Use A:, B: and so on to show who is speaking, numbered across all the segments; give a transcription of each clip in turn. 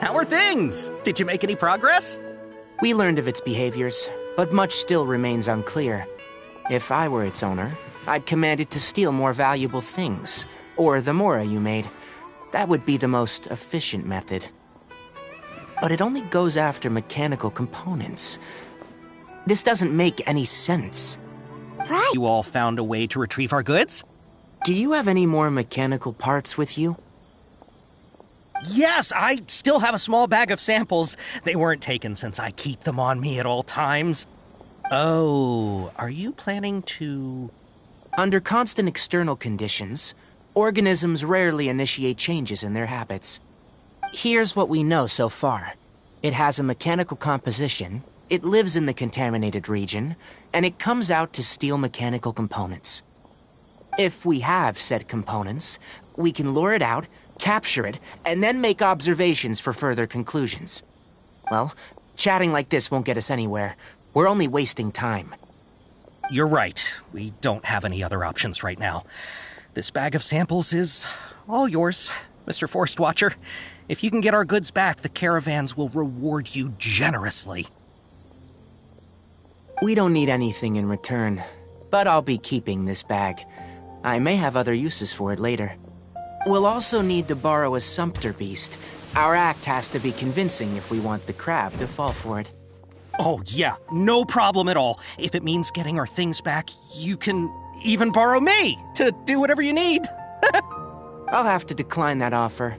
A: How are things? Did you make any progress?
B: We learned of its behaviors, but much still remains unclear. If I were its owner, I'd command it to steal more valuable things, or the mora you made. That would be the most efficient method. But it only goes after mechanical components. This doesn't make any sense.
C: Right.
A: You all found a way to retrieve our goods?
B: Do you have any more mechanical parts with you?
A: Yes, I still have a small bag of samples. They weren't taken since I keep them on me at all times. Oh, are you planning to...
B: Under constant external conditions, organisms rarely initiate changes in their habits. Here's what we know so far. It has a mechanical composition, it lives in the contaminated region, and it comes out to steal mechanical components. If we have said components, we can lure it out, capture it, and then make observations for further conclusions. Well, chatting like this won't get us anywhere. We're only wasting time.
A: You're right. We don't have any other options right now. This bag of samples is all yours, Mr. Forest Watcher. If you can get our goods back, the caravans will reward you generously.
B: We don't need anything in return, but I'll be keeping this bag. I may have other uses for it later. We'll also need to borrow a sumpter beast. Our act has to be convincing if we want the crab to fall for it.
A: Oh, yeah, no problem at all. If it means getting our things back, you can even borrow me to do whatever you need.
B: I'll have to decline that offer.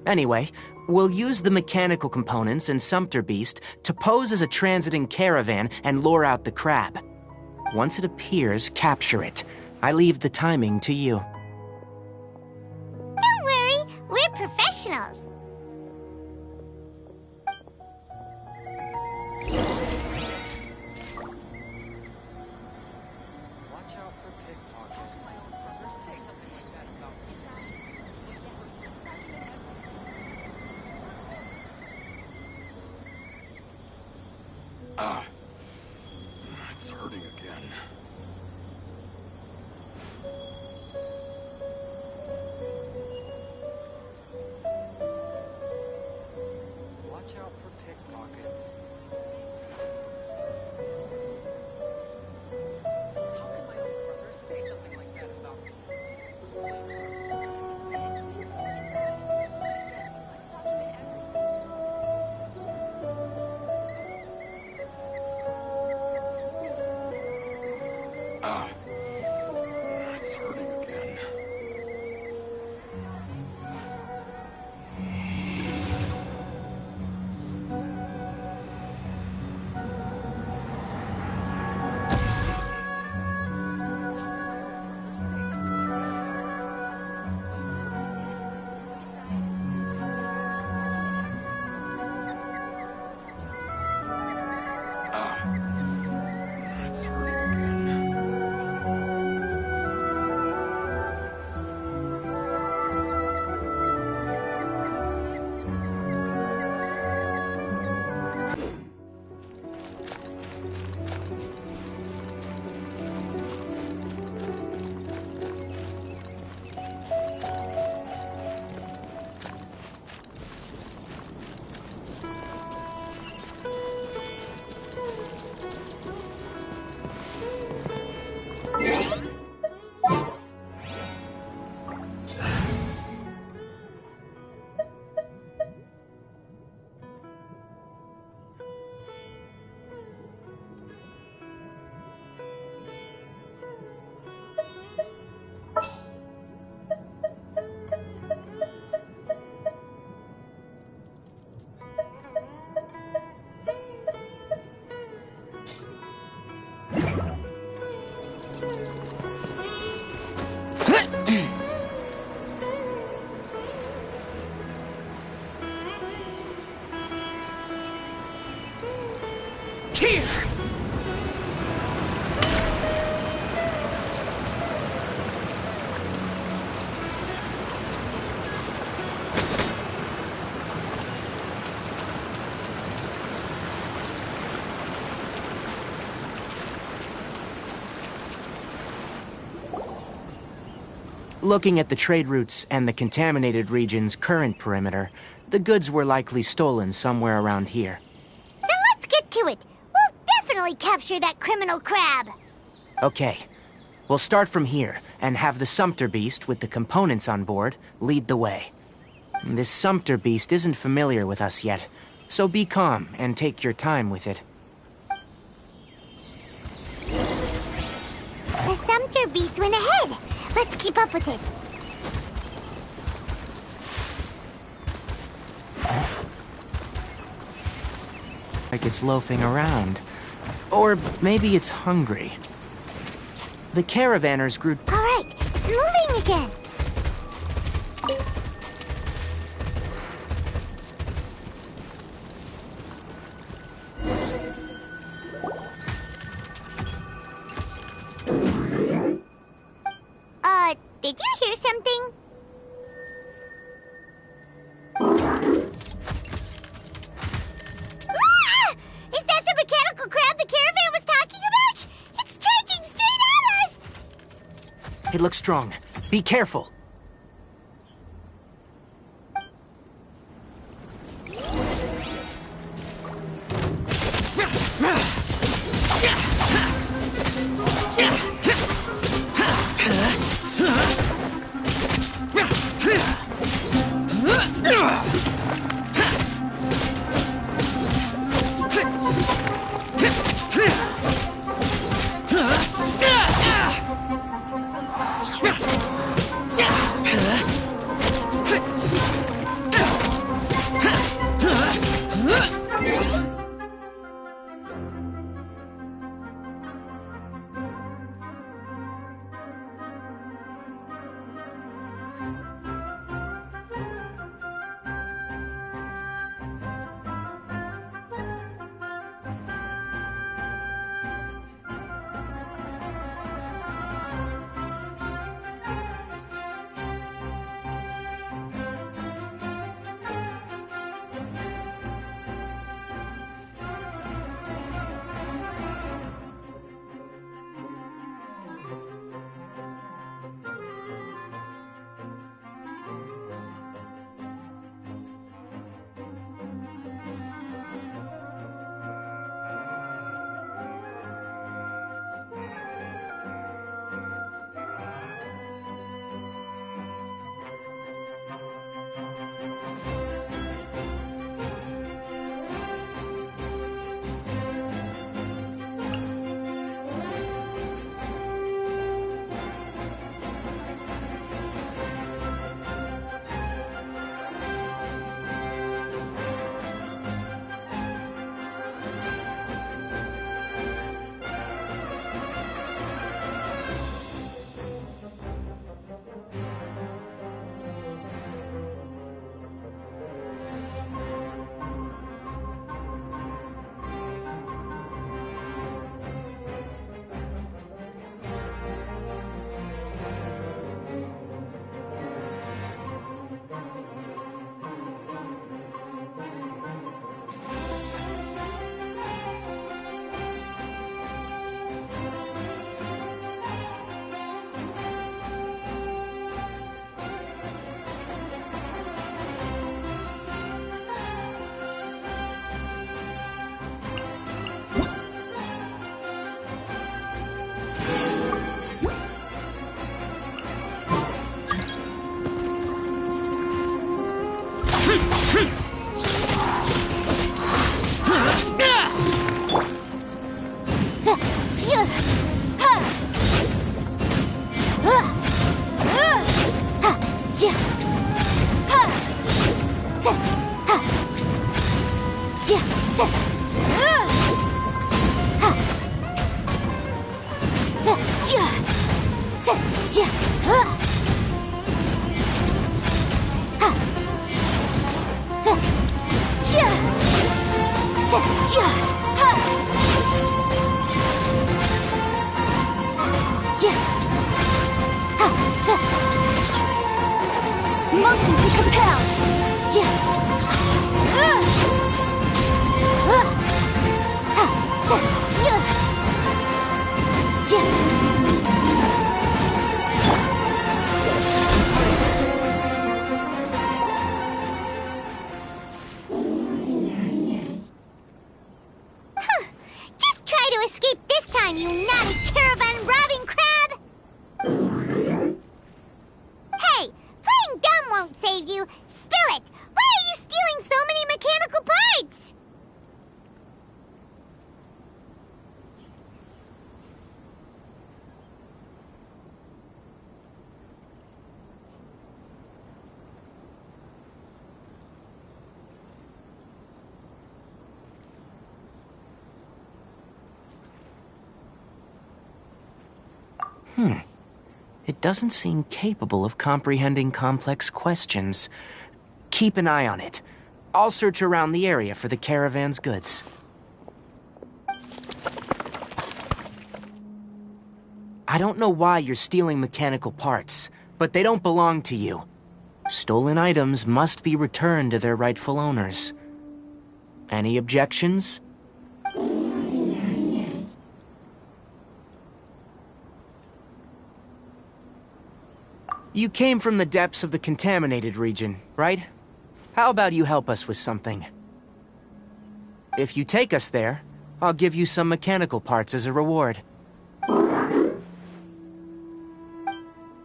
B: Anyway, we'll use the mechanical components and sumpter beast to pose as a transiting caravan and lure out the crab. Once it appears, capture it. I leave the timing to you.
C: Don't worry, we're professionals.
B: Watch out for pickpockets.
D: It's hurting again.
B: Watch out for pickpockets. How can my own brother say something like that about me?
D: It's hurting again. It's hurting again.
B: Here! Looking at the trade routes and the contaminated region's current perimeter, The goods were likely stolen somewhere around here.
C: Then let's get to it. We'll definitely capture that criminal crab.
B: Okay. We'll start from here, and have the Sumpter Beast with the components on board lead the way. This Sumpter Beast isn't familiar with us yet, so be calm and take your time with it.
C: The Sumpter Beast went ahead. Let's keep up with it.
B: Like it's loafing around. Or maybe it's hungry. The caravanners grew...
C: All right, it's moving again. Did you hear something? Ah! Is that the mechanical crab the caravan was talking about? It's charging straight at us!
B: It looks strong. Be careful.
C: Motion to compel.
B: It doesn't seem capable of comprehending complex questions. Keep an eye on it. I'll search around the area for the caravan's goods. I don't know why you're stealing mechanical parts, but they don't belong to you. Stolen items must be returned to their rightful owners. Any objections? You came from the depths of the contaminated region, right? How about you help us with something? If you take us there, I'll give you some mechanical parts as a reward.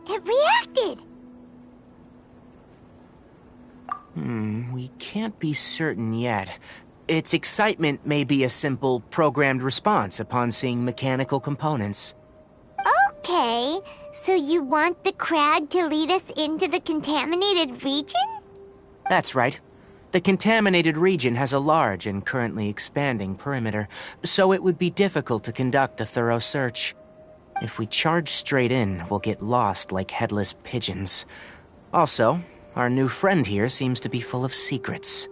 C: It reacted!
B: We can't be certain yet. Its excitement may be a simple, programmed response upon seeing mechanical components.
C: Okay, so you want the crag to lead us into the contaminated region?
B: That's right. The contaminated region has a large and currently expanding perimeter, so it would be difficult to conduct a thorough search. If we charge straight in, we'll get lost like headless pigeons. Also, our new friend here seems to be full of secrets.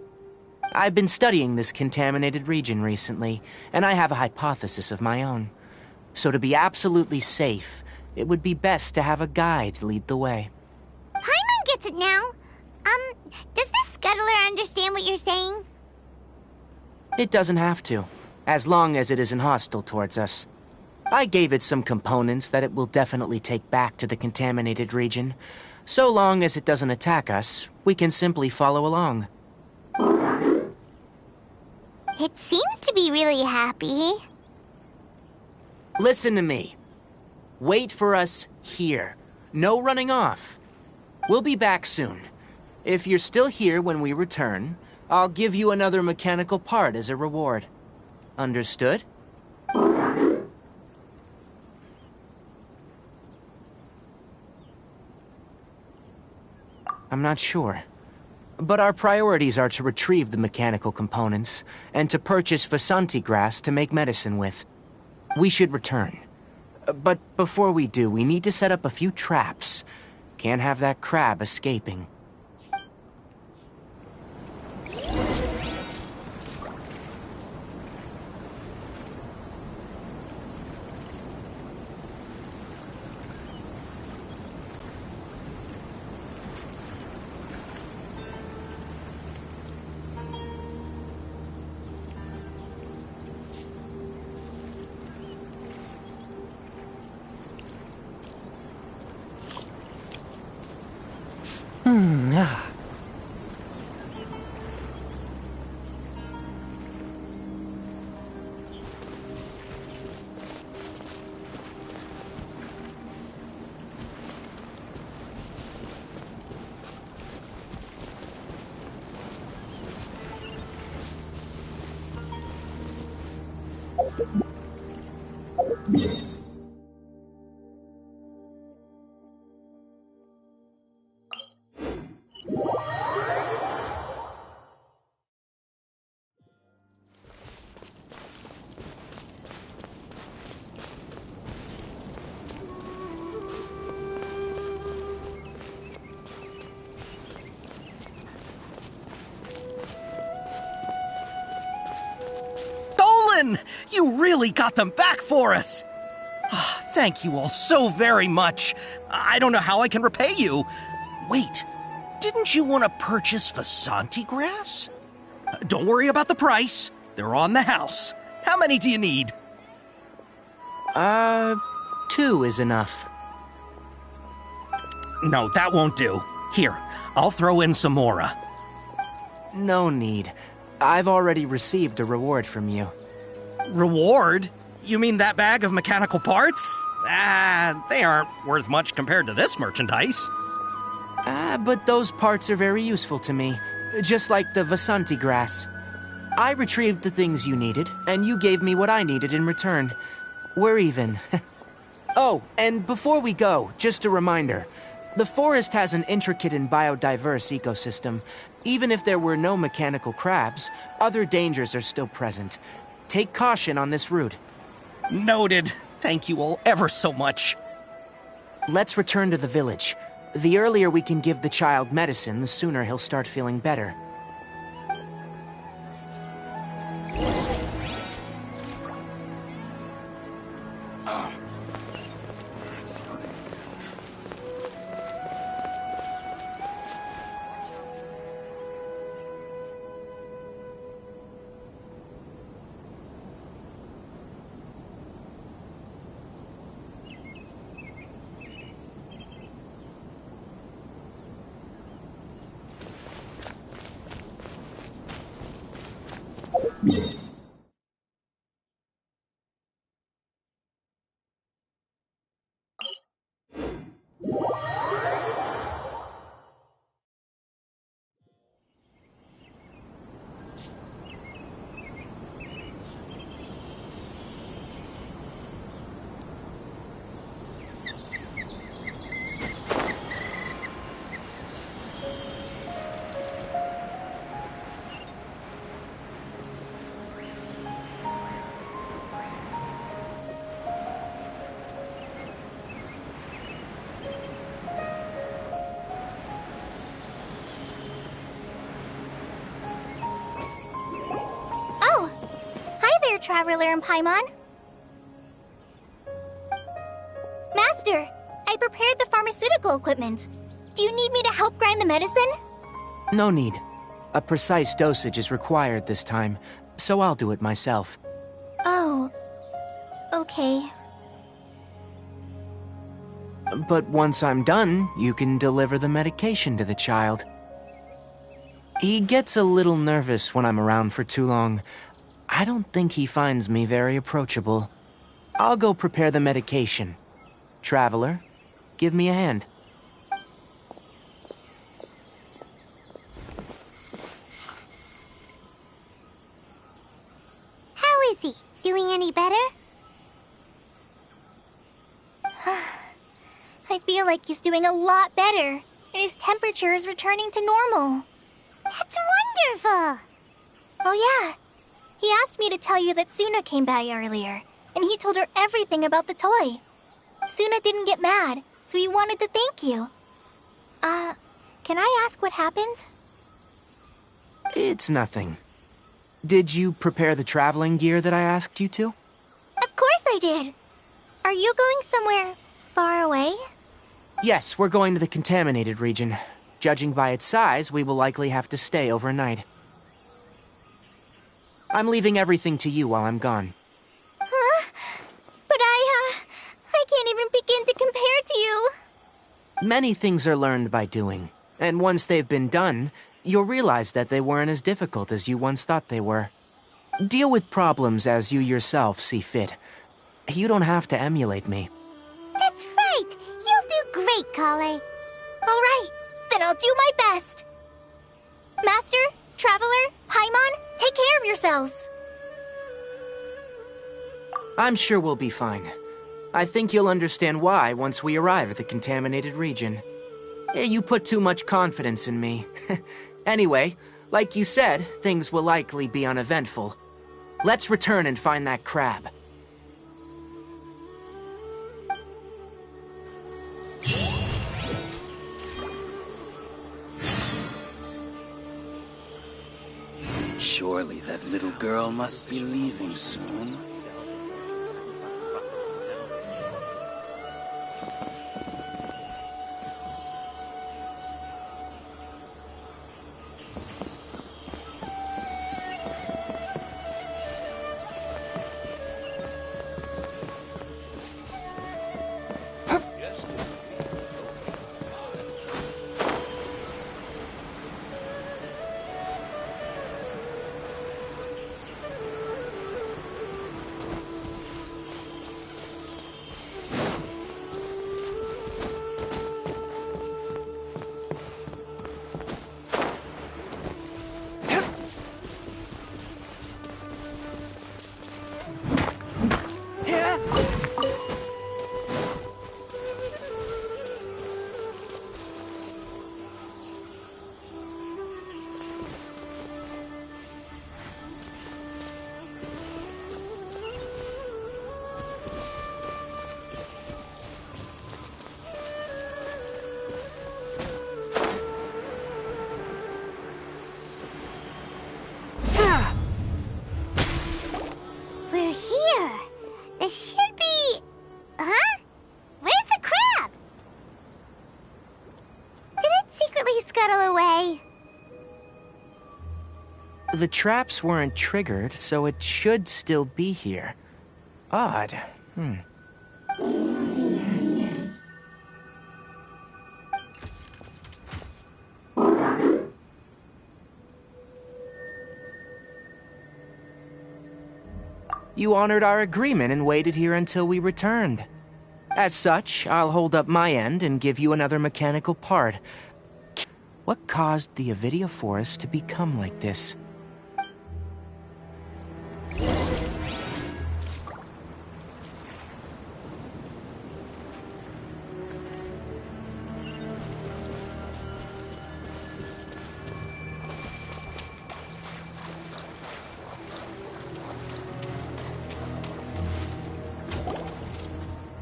B: I've been studying this contaminated region recently, and I have a hypothesis of my own. So to be absolutely safe, it would be best to have a guide lead the way.
C: Paimon gets it now. Does this scuttler understand what you're saying?
B: It doesn't have to, as long as it isn't hostile towards us. I gave it some components that it will definitely take back to the contaminated region. So long as it doesn't attack us, we can simply follow along.
C: It seems to be really happy.
B: Listen to me. Wait for us here. No running off. We'll be back soon. If you're still here when we return, I'll give you another mechanical part as a reward. Understood? I'm not sure. But our priorities are to retrieve the mechanical components, and to purchase Vasanti grass to make medicine with. We should return. But before we do, we need to set up a few traps. Can't have that crab escaping.
A: You really got them back for us! Thank you all so very much. I don't know how I can repay you. Wait, didn't you want to purchase Vasanti grass? Don't worry about the price. They're on the house. How many do you need?
B: 2 is enough.
A: No, that won't do. Here, I'll throw in some more.
B: No need. I've already received a reward from you.
A: Reward? You mean that bag of mechanical parts? They aren't worth much compared to this merchandise.
B: But those parts are very useful to me, just like the Vasanti grass. I retrieved the things you needed, and you gave me what I needed in return. We're even. Oh, and before we go, just a reminder. The forest has an intricate and biodiverse ecosystem. Even if there were no mechanical crabs, other dangers are still present. Take caution on this route.
A: Noted. Thank you all ever so much.
B: Let's return to the village. The earlier we can give the child medicine, the sooner he'll start feeling better.
D: It's hurting again.
C: Oh! Hi there, Traveler and Paimon. Master, I prepared the pharmaceutical equipment. Do you need me to help grind the medicine?
B: No need. A precise dosage is required this time, so I'll do it myself.
C: Oh. Okay.
B: But once I'm done, you can deliver the medication to the child. He gets a little nervous when I'm around for too long. I don't think he finds me very approachable. I'll go prepare the medication. Traveler, give me a hand.
C: How is he? Doing any better? I feel like he's doing a lot better, and his temperature is returning to normal. That's wonderful! Oh yeah, he asked me to tell you that Suna came by earlier, and he told her everything about the toy. Suna didn't get mad, so he wanted to thank you. Can I ask what happened?
B: It's nothing. Did you prepare the traveling gear that I asked you to?
C: Of course I did! Are you going somewhere far away?
B: Yes, we're going to the contaminated region. Judging by its size, we will likely have to stay overnight. I'm leaving everything to you while I'm gone.
C: Huh? But I can't even begin to compare to you.
B: Many things are learned by doing, and once they've been done, you'll realize that they weren't as difficult as you once thought they were. Deal with problems as you yourself see fit. You don't have to emulate me.
C: That's right! You'll do great, Kale. All right, then I'll do my best. Master, Traveler, Paimon, take care of yourselves.
B: I'm sure we'll be fine. I think you'll understand why once we arrive at the contaminated region. You put too much confidence in me. Anyway, like you said, things will likely be uneventful. Let's return and find that crab.
E: Surely that little girl must be leaving soon.
B: The traps weren't triggered, so it should still be here. Odd. You honored our agreement and waited here until we returned. As such, I'll hold up my end and give you another mechanical part. What caused the Avidia Forest to become like this?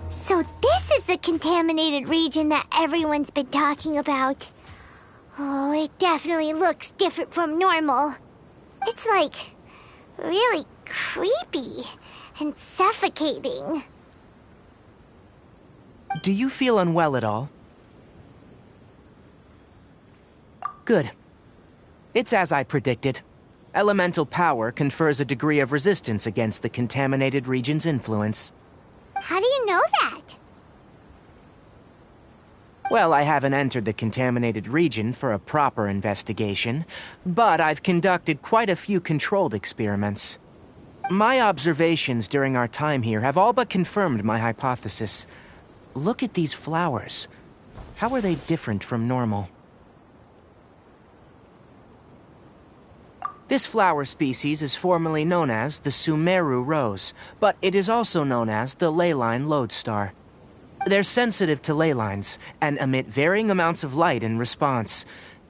C: So this is the contaminated region that everyone's been talking about. Oh, it definitely looks different from normal. It's like really creepy and suffocating.
B: Do you feel unwell at all? Good. It's as I predicted. Elemental power confers a degree of resistance against the contaminated region's influence.
C: How do you know that?
B: Well, I haven't entered the contaminated region for a proper investigation, but I've conducted quite a few controlled experiments. My observations during our time here have all but confirmed my hypothesis. Look at these flowers. How are they different from normal? This flower species is formerly known as the Sumeru rose, but it is also known as the leyline lodestar. They're sensitive to ley lines and emit varying amounts of light in response.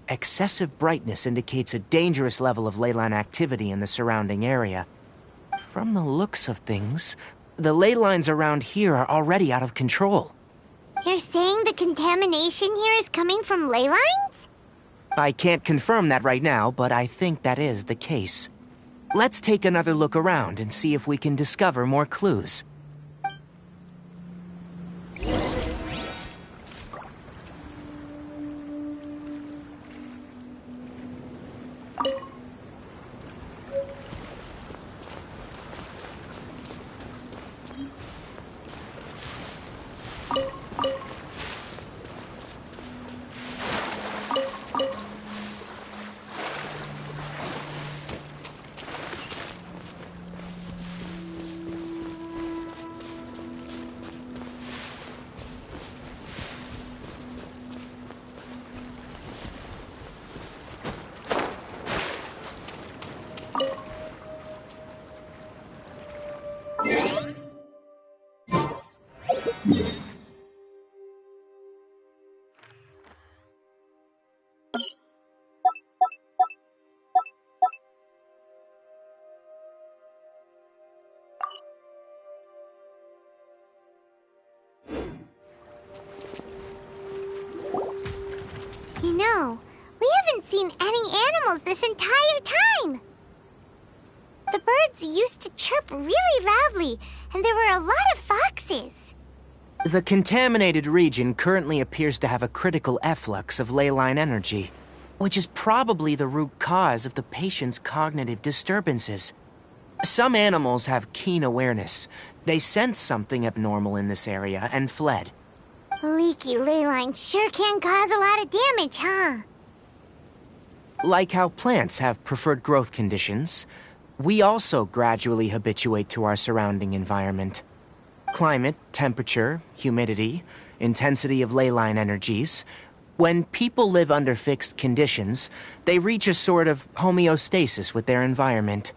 B: Excessive brightness indicates a dangerous level of ley line activity in the surrounding area. From the looks of things, the ley lines around here are already out of control.
C: You're saying the contamination here is coming from ley lines?
B: I can't confirm that right now, but I think that is the case. Let's take another look around and see if we can discover more clues.
C: You know, we haven't seen any animals this entire time. The birds used to chirp really loudly, and there were a lot of foxes.
B: The contaminated region currently appears to have a critical efflux of ley line energy, which is probably the root cause of the patient's cognitive disturbances. Some animals have keen awareness. They sensed something abnormal in this area and fled.
C: Leaky ley lines sure can cause a lot of damage, huh?
B: Like how plants have preferred growth conditions, we also gradually habituate to our surrounding environment. Climate, temperature, humidity, intensity of ley line energies. When people live under fixed conditions, they reach a sort of homeostasis with their environment.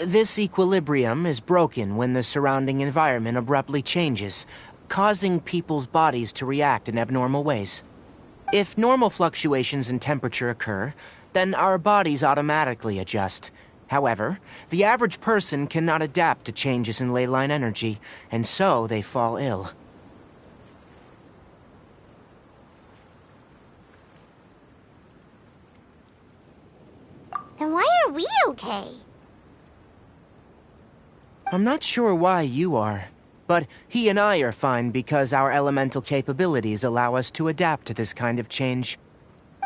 B: This equilibrium is broken when the surrounding environment abruptly changes, causing people's bodies to react in abnormal ways. If normal fluctuations in temperature occur, then our bodies automatically adjust. However, the average person cannot adapt to changes in ley line energy, and so they fall ill.
C: Then why are we okay?
B: I'm not sure why you are, but he and I are fine because our elemental capabilities allow us to adapt to this kind of change.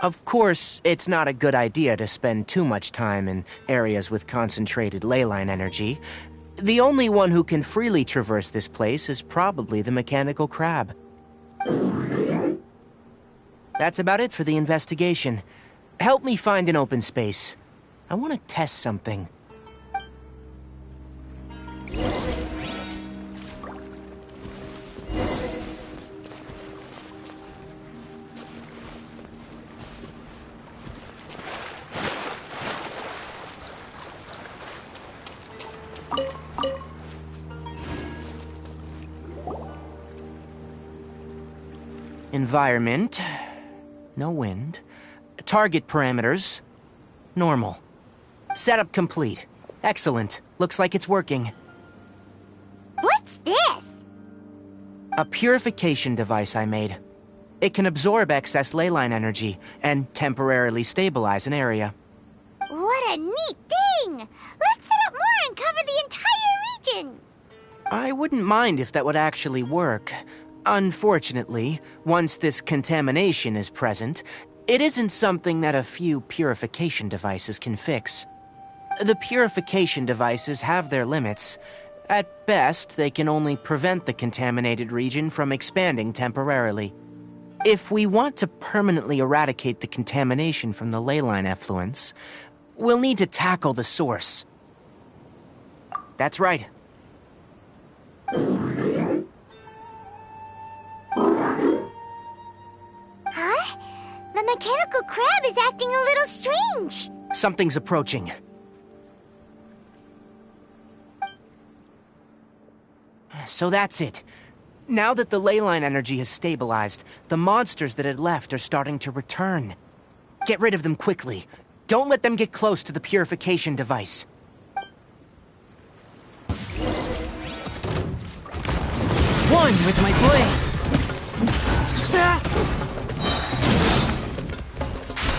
B: Of course, it's not a good idea to spend too much time in areas with concentrated leyline energy. The only one who can freely traverse this place is probably the mechanical crab. That's about it for the investigation. Help me find an open space. I want to test something. Environment. No wind. Target parameters. Normal. Setup complete. Excellent. Looks like it's working.
C: What's this?
B: A purification device I made. It can absorb excess leyline energy and temporarily stabilize an area.
C: What a neat thing! Let's set up more and cover the entire region!
B: I wouldn't mind if that would actually work. Unfortunately, once this contamination is present, it isn't something that a few purification devices can fix. The purification devices have their limits. At best, they can only prevent the contaminated region from expanding temporarily. If we want to permanently eradicate the contamination from the leyline effluents, we'll need to tackle the source. That's right.
C: Huh? The mechanical crab is acting a little strange.
B: Something's approaching. So that's it. Now that the leyline energy has stabilized, the monsters that had left are starting to return. Get rid of them quickly. Don't let them get close to the purification device. One with my blade.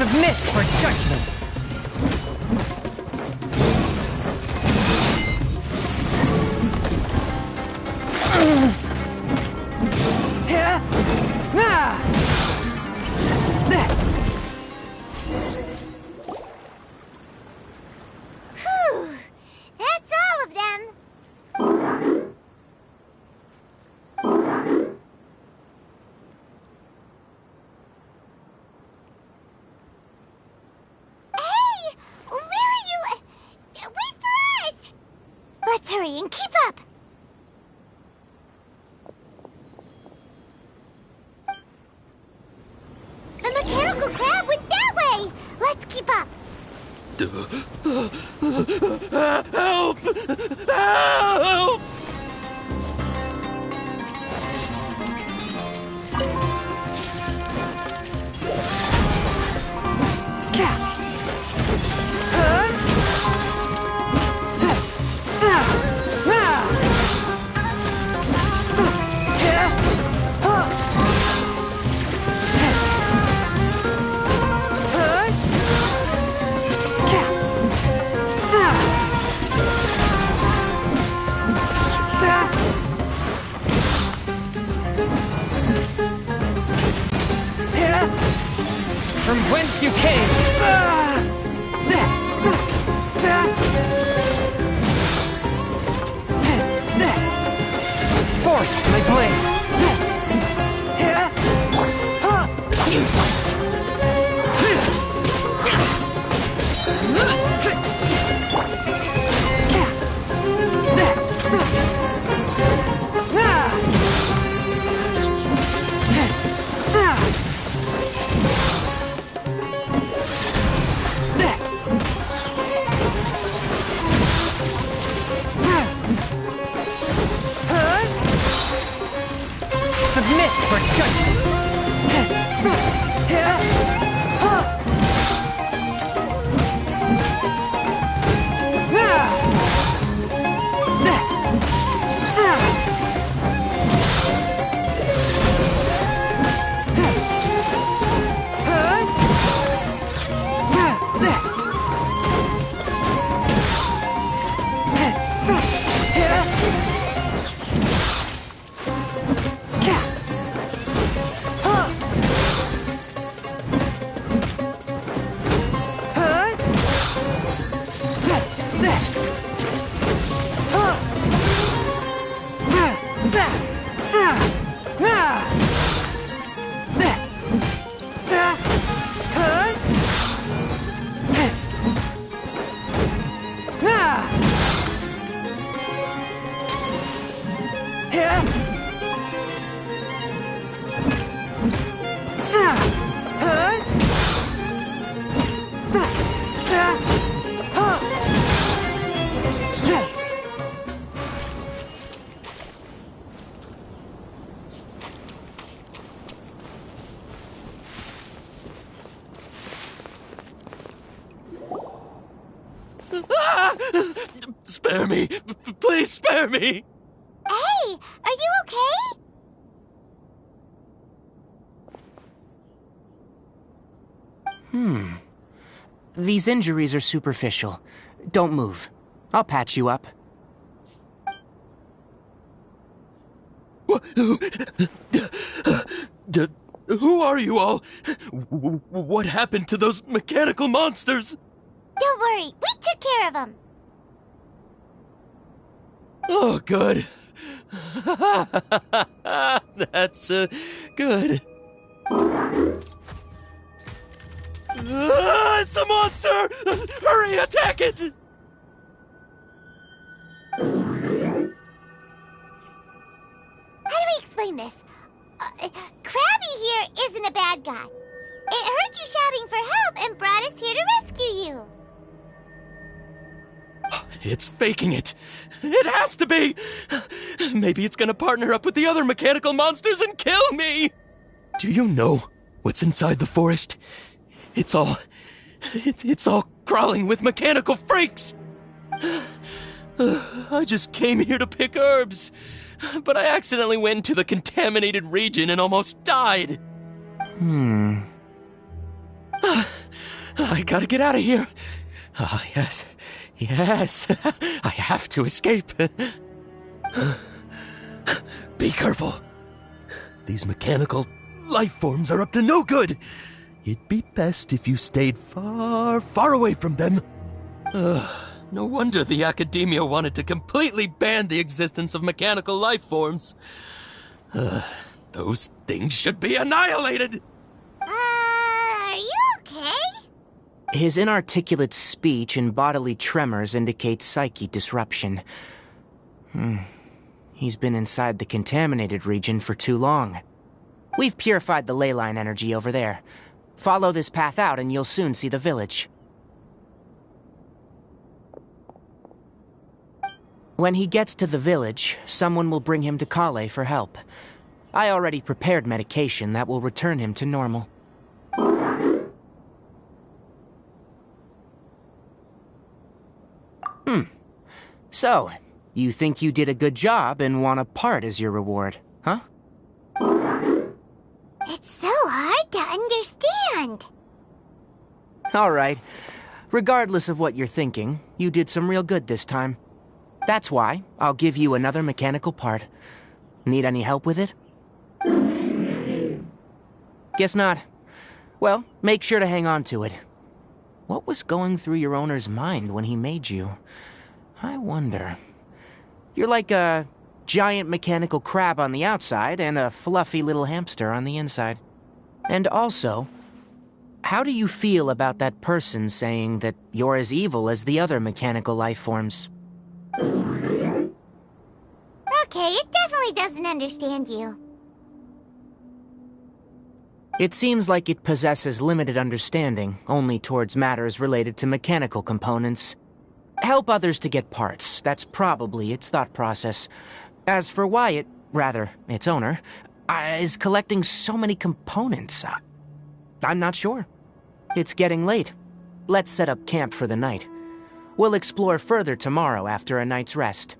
B: Submit for judgment.
C: Whew! That's all of them. Hey! Where are you? Wait for us! Let's hurry and keep up! The mechanical crab went that way! Let's keep up!
E: Help! Help!
B: From whence you came! Forth, my blade! Useless! Submit for judgment!
F: Ah! Spare me! Please spare me!
C: Hey, are you okay?
B: These injuries are superficial. Don't move. I'll patch you up.
F: Who are you all? What happened to those mechanical monsters?
C: Don't worry, we took care of them.
F: Oh, good. That's good. It's a monster! Hurry, attack it!
C: How do we explain this? Krabby here isn't a bad guy. It heard you shouting for help and brought us here to rescue you.
F: It's faking it. It has to be. Maybe it's gonna partner up with the other mechanical monsters and kill me. Do you know what's inside the forest? It's all crawling with mechanical freaks. I just came here to pick herbs, but I accidentally went into the contaminated region and almost died. I gotta get out of here. Ah, yes. Yes. I have to escape. Be careful. These mechanical life forms are up to no good. It'd be best if you stayed far, far away from them. No wonder the Academia wanted to completely ban the existence of mechanical life forms. Those things should be annihilated!
C: Are you okay?
B: His inarticulate speech and bodily tremors indicate psyche disruption. He's been inside the contaminated region for too long. We've purified the ley line energy over there. Follow this path out and you'll soon see the village. When he gets to the village, someone will bring him to Kale for help. I already prepared medication that will return him to normal. So, you think you did a good job and want a part as your reward, huh?
C: It's so hard to understand.
B: All right. Regardless of what you're thinking, you did some real good this time. That's why I'll give you another mechanical part. Need any help with it? Guess not. Well, make sure to hang on to it. What was going through your owner's mind when he made you? I wonder. You're like a giant mechanical crab on the outside and a fluffy little hamster on the inside. And also, how do you feel about that person saying that you're as evil as the other mechanical life forms?
C: Okay, it definitely doesn't understand you.
B: It seems like it possesses limited understanding, only towards matters related to mechanical components. Help others to get parts, that's probably its thought process. As for why its owner, is collecting so many components, I'm not sure. It's getting late. Let's set up camp for the night. We'll explore further tomorrow after a night's rest.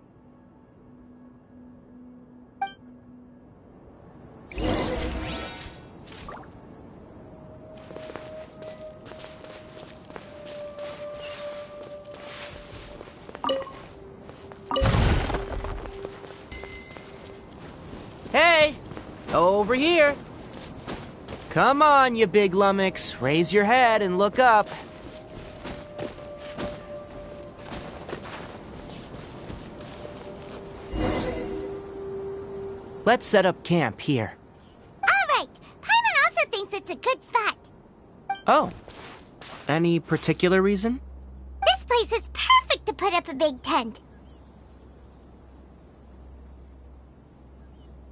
B: Hey! Over here! Come on, you big lummox. Raise your head and look up. Let's set up camp here.
C: All right, Paimon also thinks it's a good spot.
B: Oh. Any particular reason?
C: This place is perfect to put up a big tent.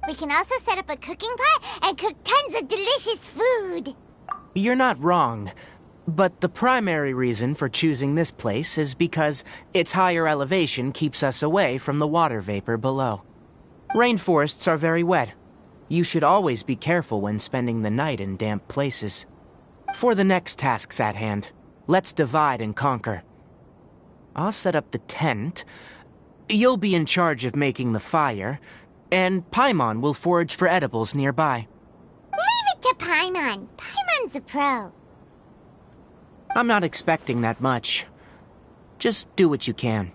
C: We can also set up a cooking pot and cook tons of delicious food.
B: You're not wrong. But the primary reason for choosing this place is because its higher elevation keeps us away from the water vapor below. Rainforests are very wet. You should always be careful when spending the night in damp places. For the next tasks at hand, let's divide and conquer. I'll set up the tent. You'll be in charge of making the fire, and Paimon will forage for edibles nearby.
C: Leave it to Paimon. Paimon's a pro.
B: I'm not expecting that much. Just do what you can.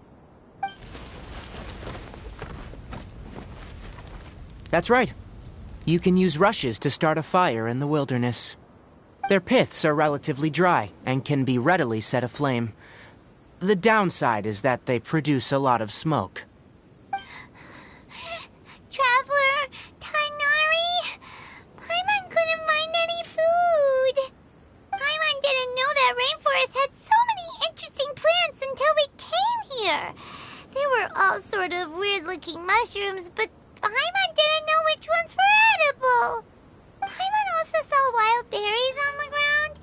B: That's right. You can use rushes to start a fire in the wilderness. Their piths are relatively dry and can be readily set aflame. The downside is that they produce a lot of smoke.
C: Traveler, Tainari, Paimon couldn't find any food. Paimon didn't know that rainforest had so many interesting plants until we came here. They were all sort of weird-looking mushrooms, but Paimon didn't know which ones were edible. Paimon also saw wild berries on the ground,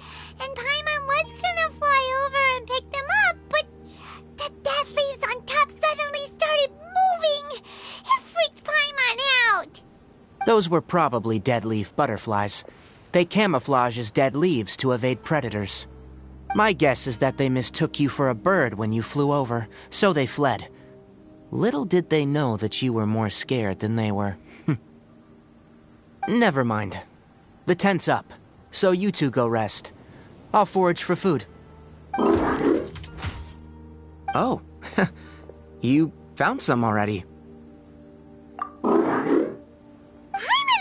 C: and Paimon was gonna fly over and pick them up, but the dead leaves on top suddenly started moving. It freaked Paimon out.
B: Those were probably dead leaf butterflies. They camouflage as dead leaves to evade predators. My guess is that they mistook you for a bird when you flew over, so they fled. Little did they know that you were more scared than they were. Never mind. The tent's up, so you two go rest. I'll forage for food. Oh, you found some already.
C: Paimon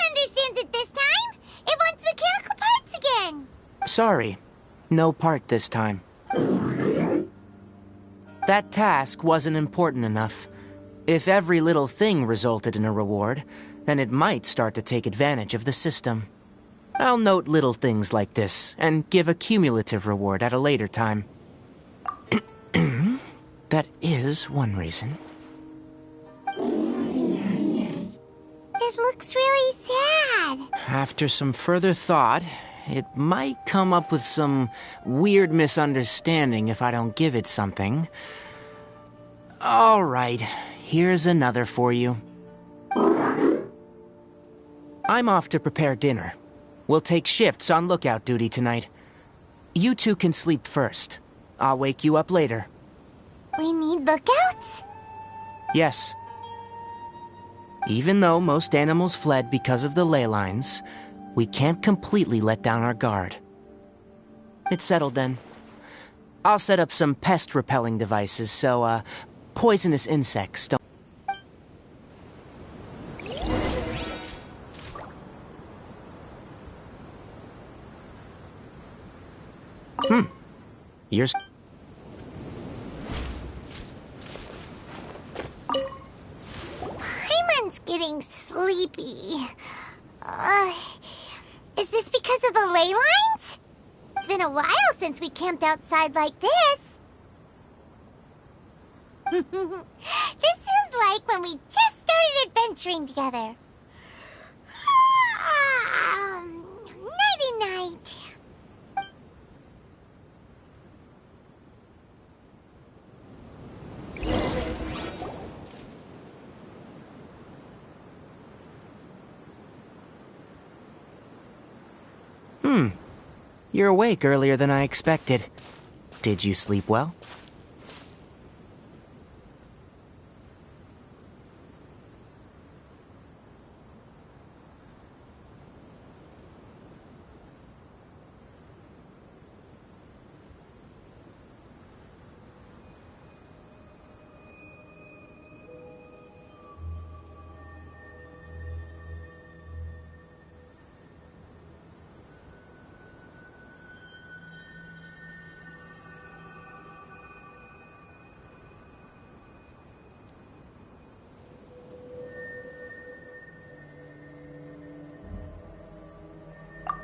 C: understands it this time. It wants mechanical parts again.
B: Sorry, no part this time. That task wasn't important enough. If every little thing resulted in a reward, then it might start to take advantage of the system. I'll note little things like this, and give a cumulative reward at a later time. That is one reason.
C: It looks really sad.
B: After some further thought, it might come up with some weird misunderstanding if I don't give it something. All right, here's another for you. I'm off to prepare dinner. We'll take shifts on lookout duty tonight. You two can sleep first. I'll wake you up later.
C: We need lookouts?
B: Yes. Even though most animals fled because of the ley lines, we can't completely let down our guard. It's settled then. I'll set up some pest-repelling devices so, poisonous insects don't... You're...
C: Paimon's getting sleepy. Is this because of the ley lines? It's been a while since we camped outside like this. This feels like when we just started adventuring together. Nighty-night.
B: You're awake earlier than I expected. Did you sleep well?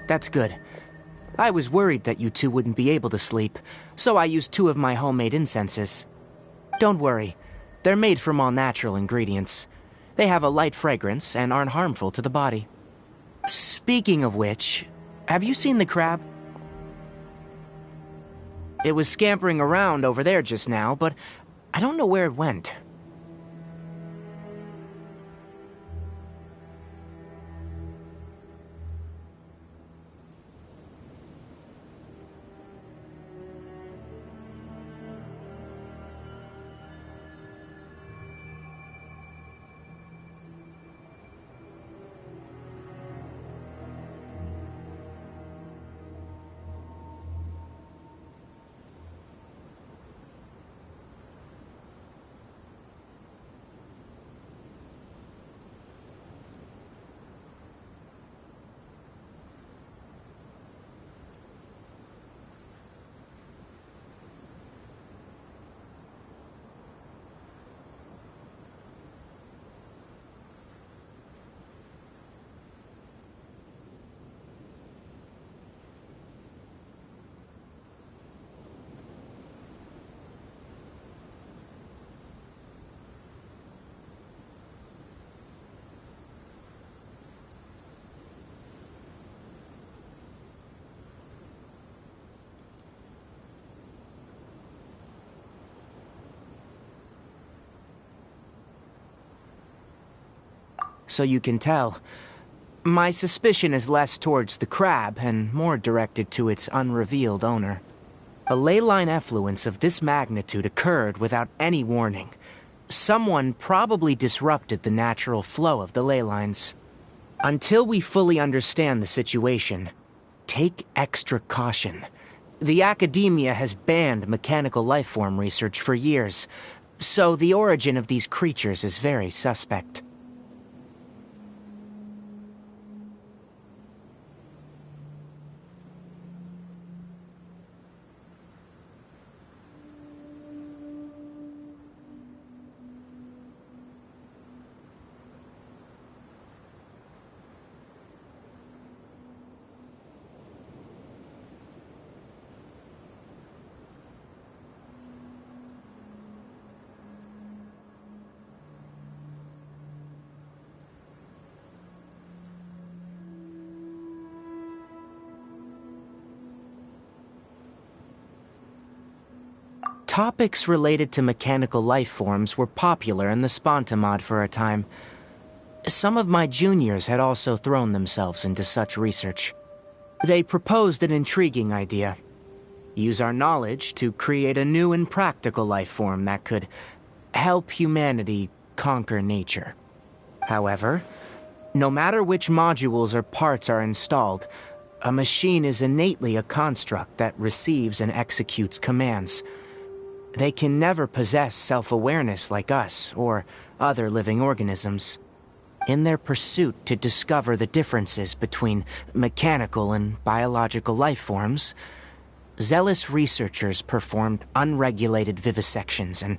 B: That's good. I was worried that you two wouldn't be able to sleep, so I used 2 of my homemade incenses. Don't worry, they're made from all natural ingredients. They have a light fragrance and aren't harmful to the body. Speaking of which, have you seen the crab? It was scampering around over there just now, but I don't know where it went. So you can tell, my suspicion is less towards the crab and more directed to its unrevealed owner. A ley line effluence of this magnitude occurred without any warning. Someone probably disrupted the natural flow of the ley lines. Until we fully understand the situation, take extra caution. The academia has banned mechanical lifeform research for years, so the origin of these creatures is very suspect. Topics related to mechanical life forms were popular in the Spontamod for a time. Some of my juniors had also thrown themselves into such research. They proposed an intriguing idea. Use our knowledge to create a new and practical life form that could help humanity conquer nature. However, no matter which modules or parts are installed, a machine is innately a construct that receives and executes commands. They can never possess self-awareness like us or other living organisms. In their pursuit to discover the differences between mechanical and biological life forms, zealous researchers performed unregulated vivisections and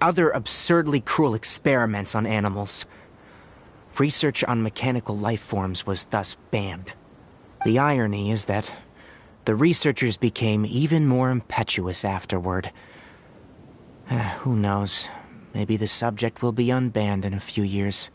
B: other absurdly cruel experiments on animals. Research on mechanical life forms was thus banned. The irony is that the researchers became even more impetuous afterward. Who knows? Maybe the subject will be unbanned in a few years.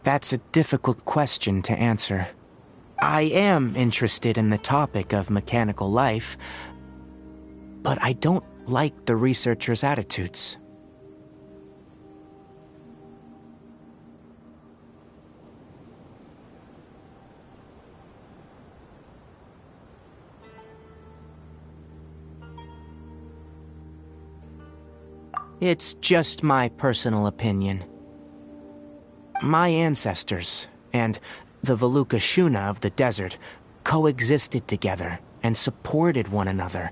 B: That's a difficult question to answer. I am interested in the topic of mechanical life, but I don't like the researchers' attitudes. It's just my personal opinion. My ancestors and the Veluca Shuna of the desert coexisted together and supported one another.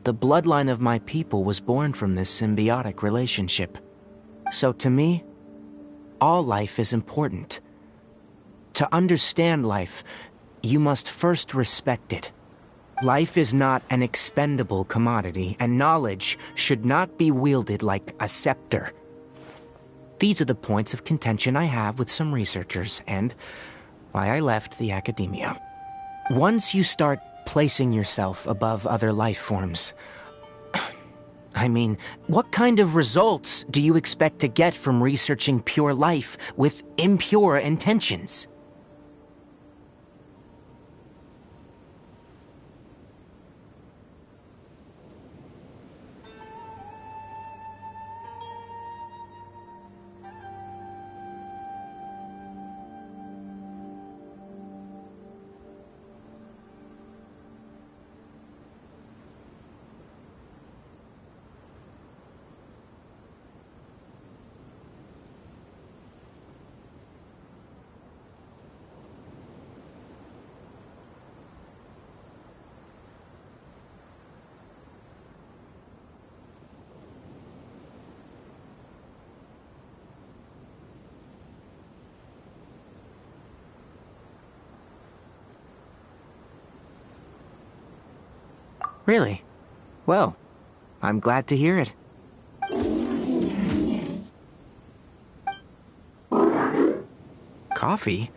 B: The bloodline of my people was born from this symbiotic relationship. So to me, all life is important. To understand life, you must first respect it. Life is not an expendable commodity, and knowledge should not be wielded like a scepter. These are the points of contention I have with some researchers, and why I left the academia. Once you start placing yourself above other life forms, I mean, what kind of results do you expect to get from researching pure life with impure intentions? Really? Well, I'm glad to hear it. Coffee?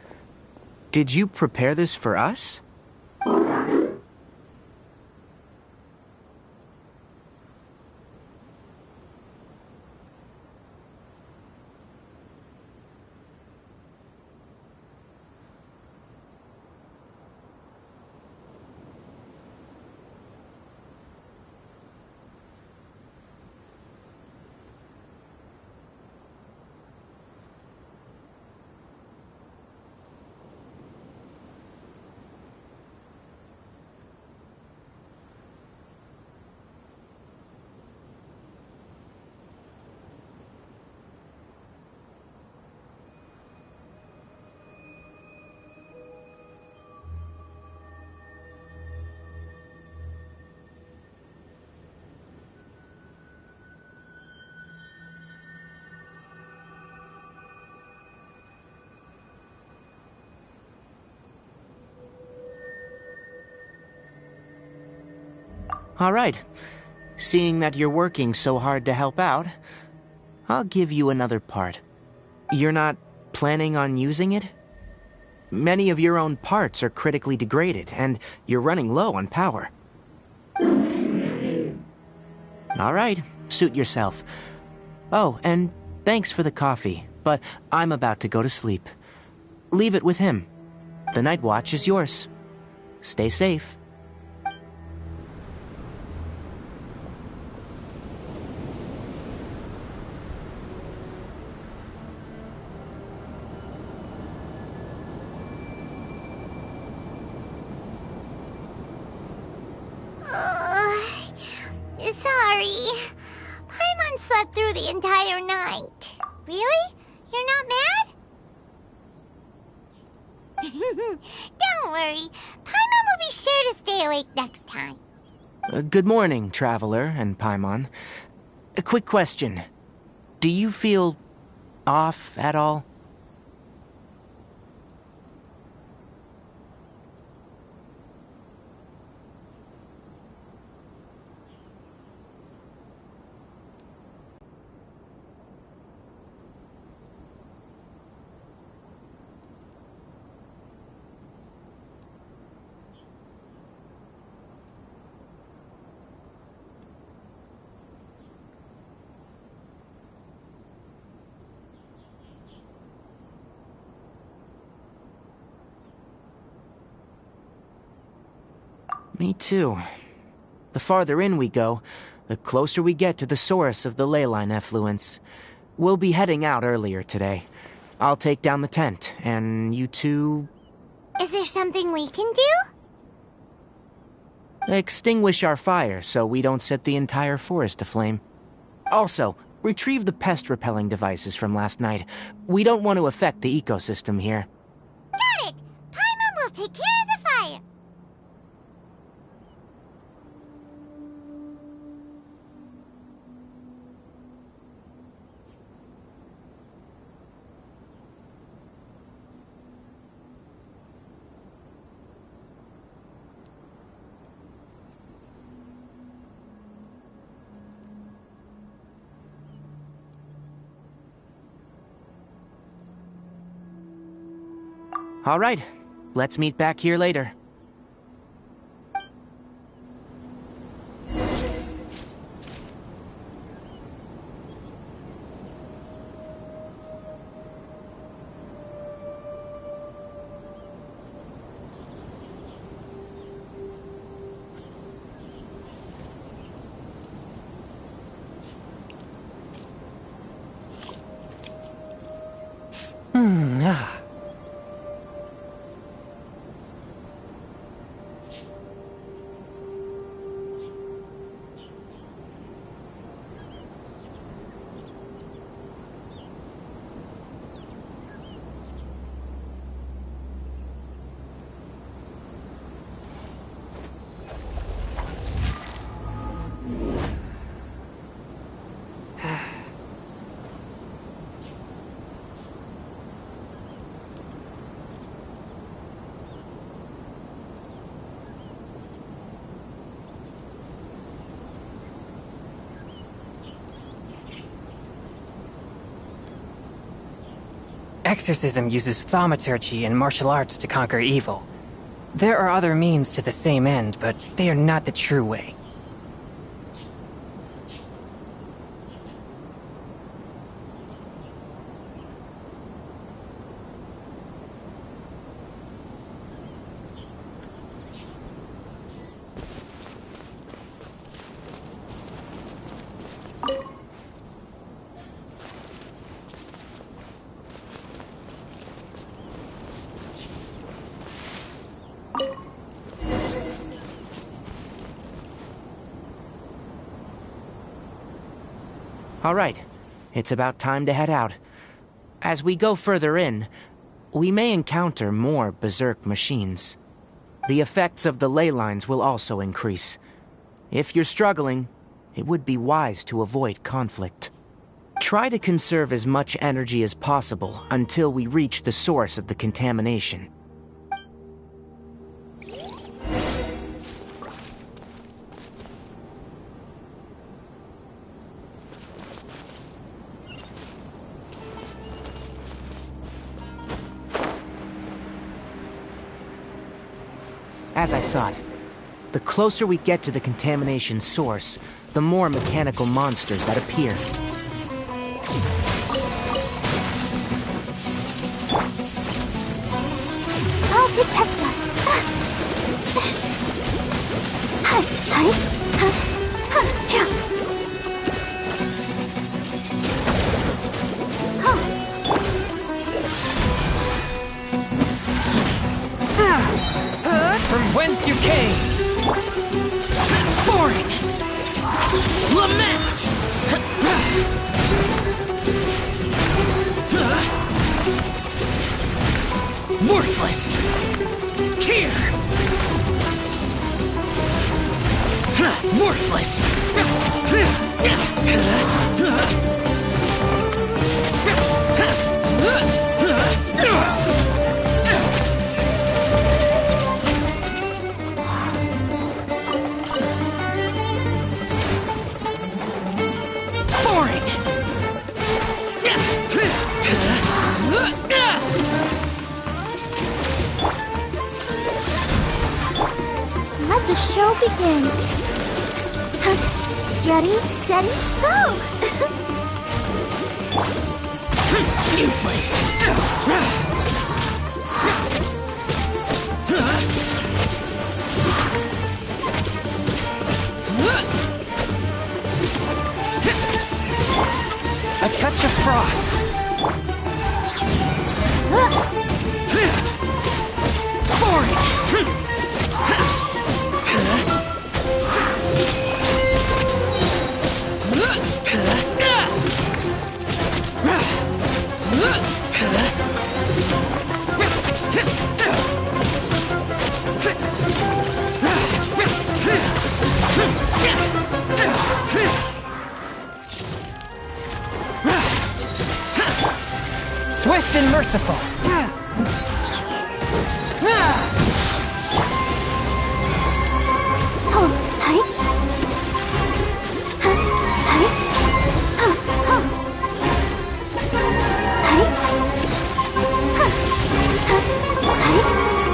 B: Did you prepare this for us? All right. Seeing that you're working so hard to help out, I'll give you another part. You're not planning on using it? Many of your own parts are critically degraded, and you're running low on power. All right, suit yourself. Oh, and thanks for the coffee, but I'm about to go to sleep. Leave it with him. The night watch is yours. Stay safe.
C: Sorry. Paimon slept through the entire night. Really? You're not mad? Don't worry. Paimon will be sure to stay awake next time.
B: Good morning, Traveler and Paimon. A quick question. Do you feel off at all? Me too. The farther in we go, the closer we get to the source of the ley line effluence. We'll be heading out earlier today. I'll take down the tent, and you two...
C: Is there something we can do?
B: extinguish our fire so we don't set the entire forest aflame. Also, retrieve the pest-repelling devices from last night. We don't want to affect the ecosystem here.
C: Got it! Paimon will take care of the fire.
B: All right, let's meet back here later.
G: Exorcism uses thaumaturgy and martial arts to conquer evil. There are other means to the same end, but they are not the true way.
B: All right, it's about time to head out. As we go further in, we may encounter more berserk machines. The effects of the ley lines will also increase. If you're struggling, it would be wise to avoid conflict. Try to conserve as much energy as possible until we reach the source of the contamination. As I thought, the closer we get to the contamination source, the more mechanical monsters that appear.
C: I'll protect us.
G: From whence you came! Boring! Lament! Worthless! Here! Worthless!
C: Let the show begin. Ready, steady, go!
G: Useless! A touch of frost. Boring! Swift and merciful.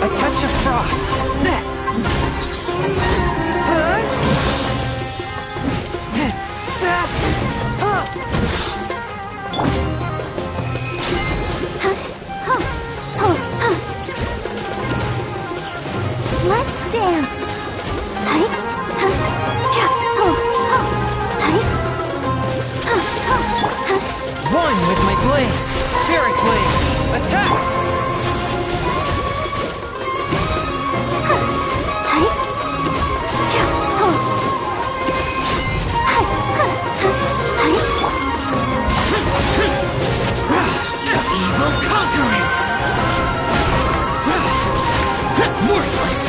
G: A touch of frost.
C: Let's dance.
G: One with my blade. Spirit blade. Attack! Evil conquering! Worthless!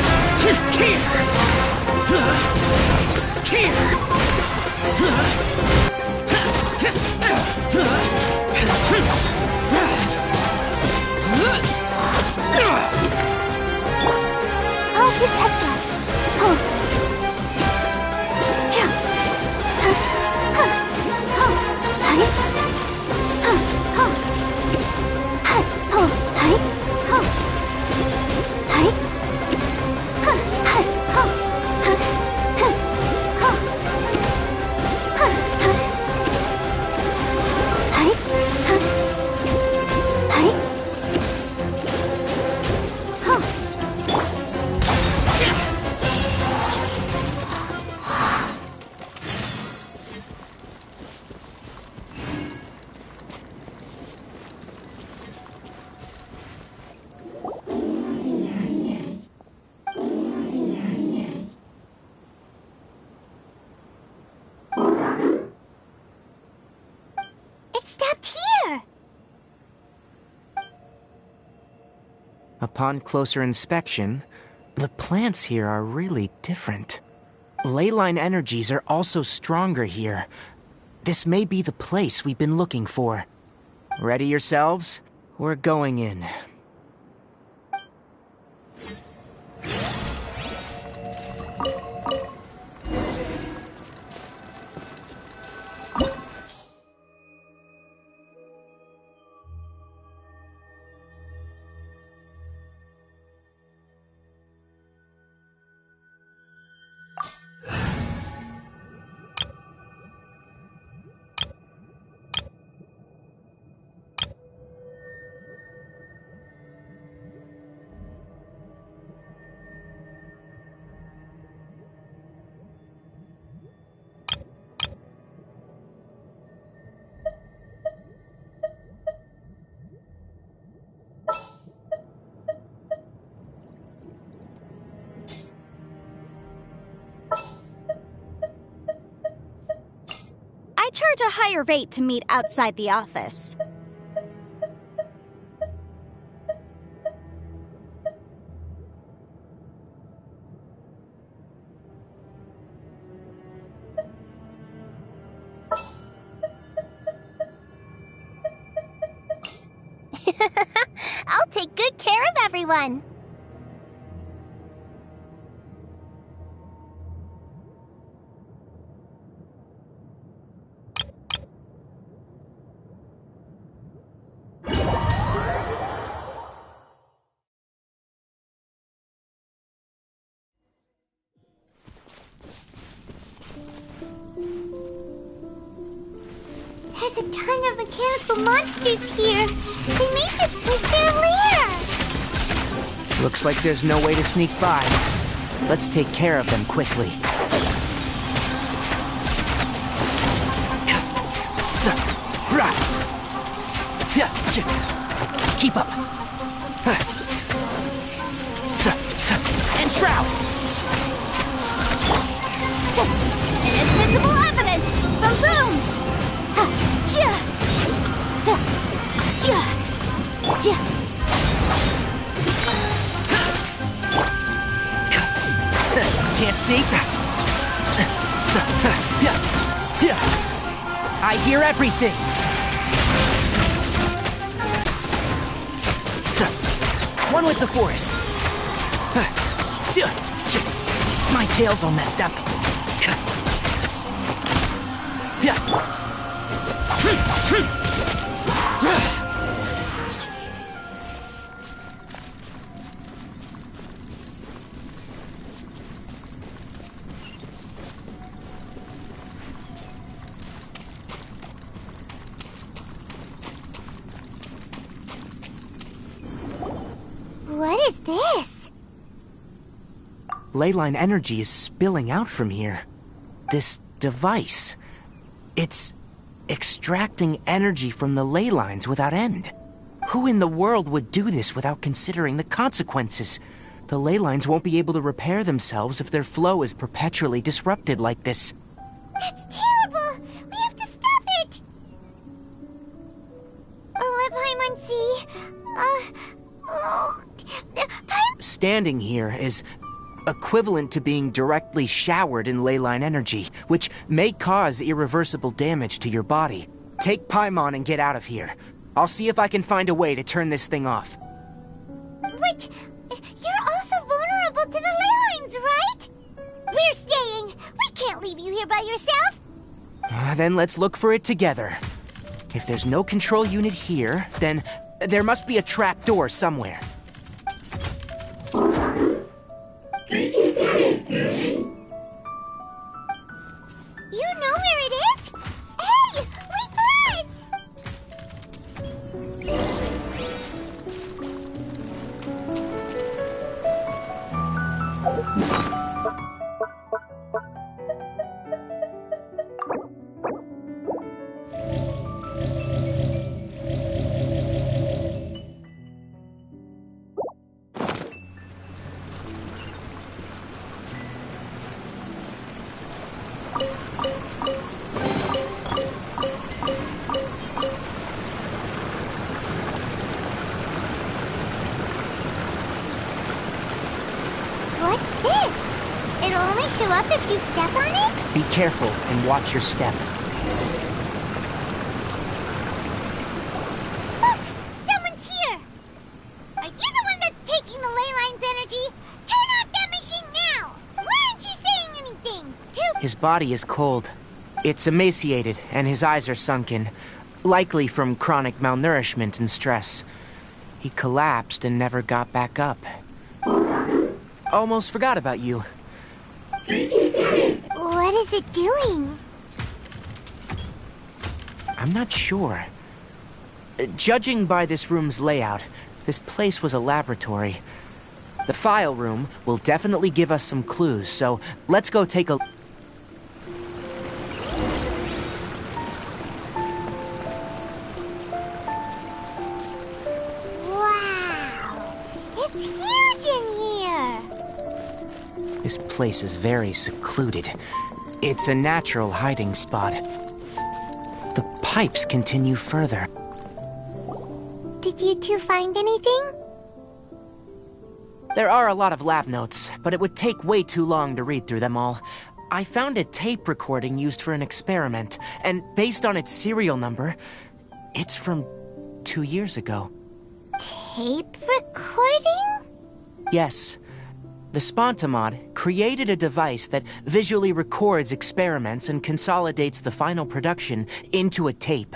G: Here!
C: I'll protect us.
B: Upon closer inspection, the plants here are really different. Leyline energies are also stronger here. This may be the place we've been looking for. Ready yourselves? We're going in.
H: I charge a higher rate to meet outside the office.
C: I'll take good care of everyone. There's a ton of mechanical monsters here. They made this place their lair.
B: Looks like there's no way to sneak by. Let's take care of them quickly. Keep up. And shroud.
H: Invisible evidence! Boom boom!
B: Can't see? I hear everything! One with the forest. My tail's all messed up.
C: What is this?
B: Leyline energy is spilling out from here. This device. It's extracting energy from the ley lines without end. Who in the world would do this without considering the consequences? The ley lines won't be able to repair themselves if their flow is perpetually disrupted like this.
C: That's terrible! We have to stop it! Let Paimon see.
B: Standing here is equivalent to being directly showered in leyline energy, which may cause irreversible damage to your body. Take Paimon and get out of here. I'll see if I can find a way to turn this thing off.
C: Wait, you're also vulnerable to the ley lines, right? We're staying. We can't leave you here by yourself.
B: Then let's look for it together. If there's no control unit here, then there must be a trap door somewhere.
C: You know where it is? Hey, wait for us! you up if you step on it?
B: Be careful and watch your step.
C: Look! Someone's here! Are you the one that's taking the ley line's energy? Turn off that machine now! Why aren't you saying anything?
B: His body is cold. It's emaciated, and his eyes are sunken, likely from chronic malnourishment and stress. He collapsed and never got back up. Almost forgot about you.
C: What is it doing?
B: I'm not sure. Judging by this room's layout, this place was a laboratory. The file room will definitely give us some clues, so let's go take a...
C: Wow! It's huge in here!
B: This place is very secluded. It's a natural hiding spot. The pipes continue further.
C: Did you two find anything?
B: There are a lot of lab notes, but it would take way too long to read through them all. I found a tape recording used for an experiment, and based on its serial number, it's from 2 years ago.
C: Tape recording?
B: Yes. The Spontamod created a device that visually records experiments and consolidates the final production into a tape.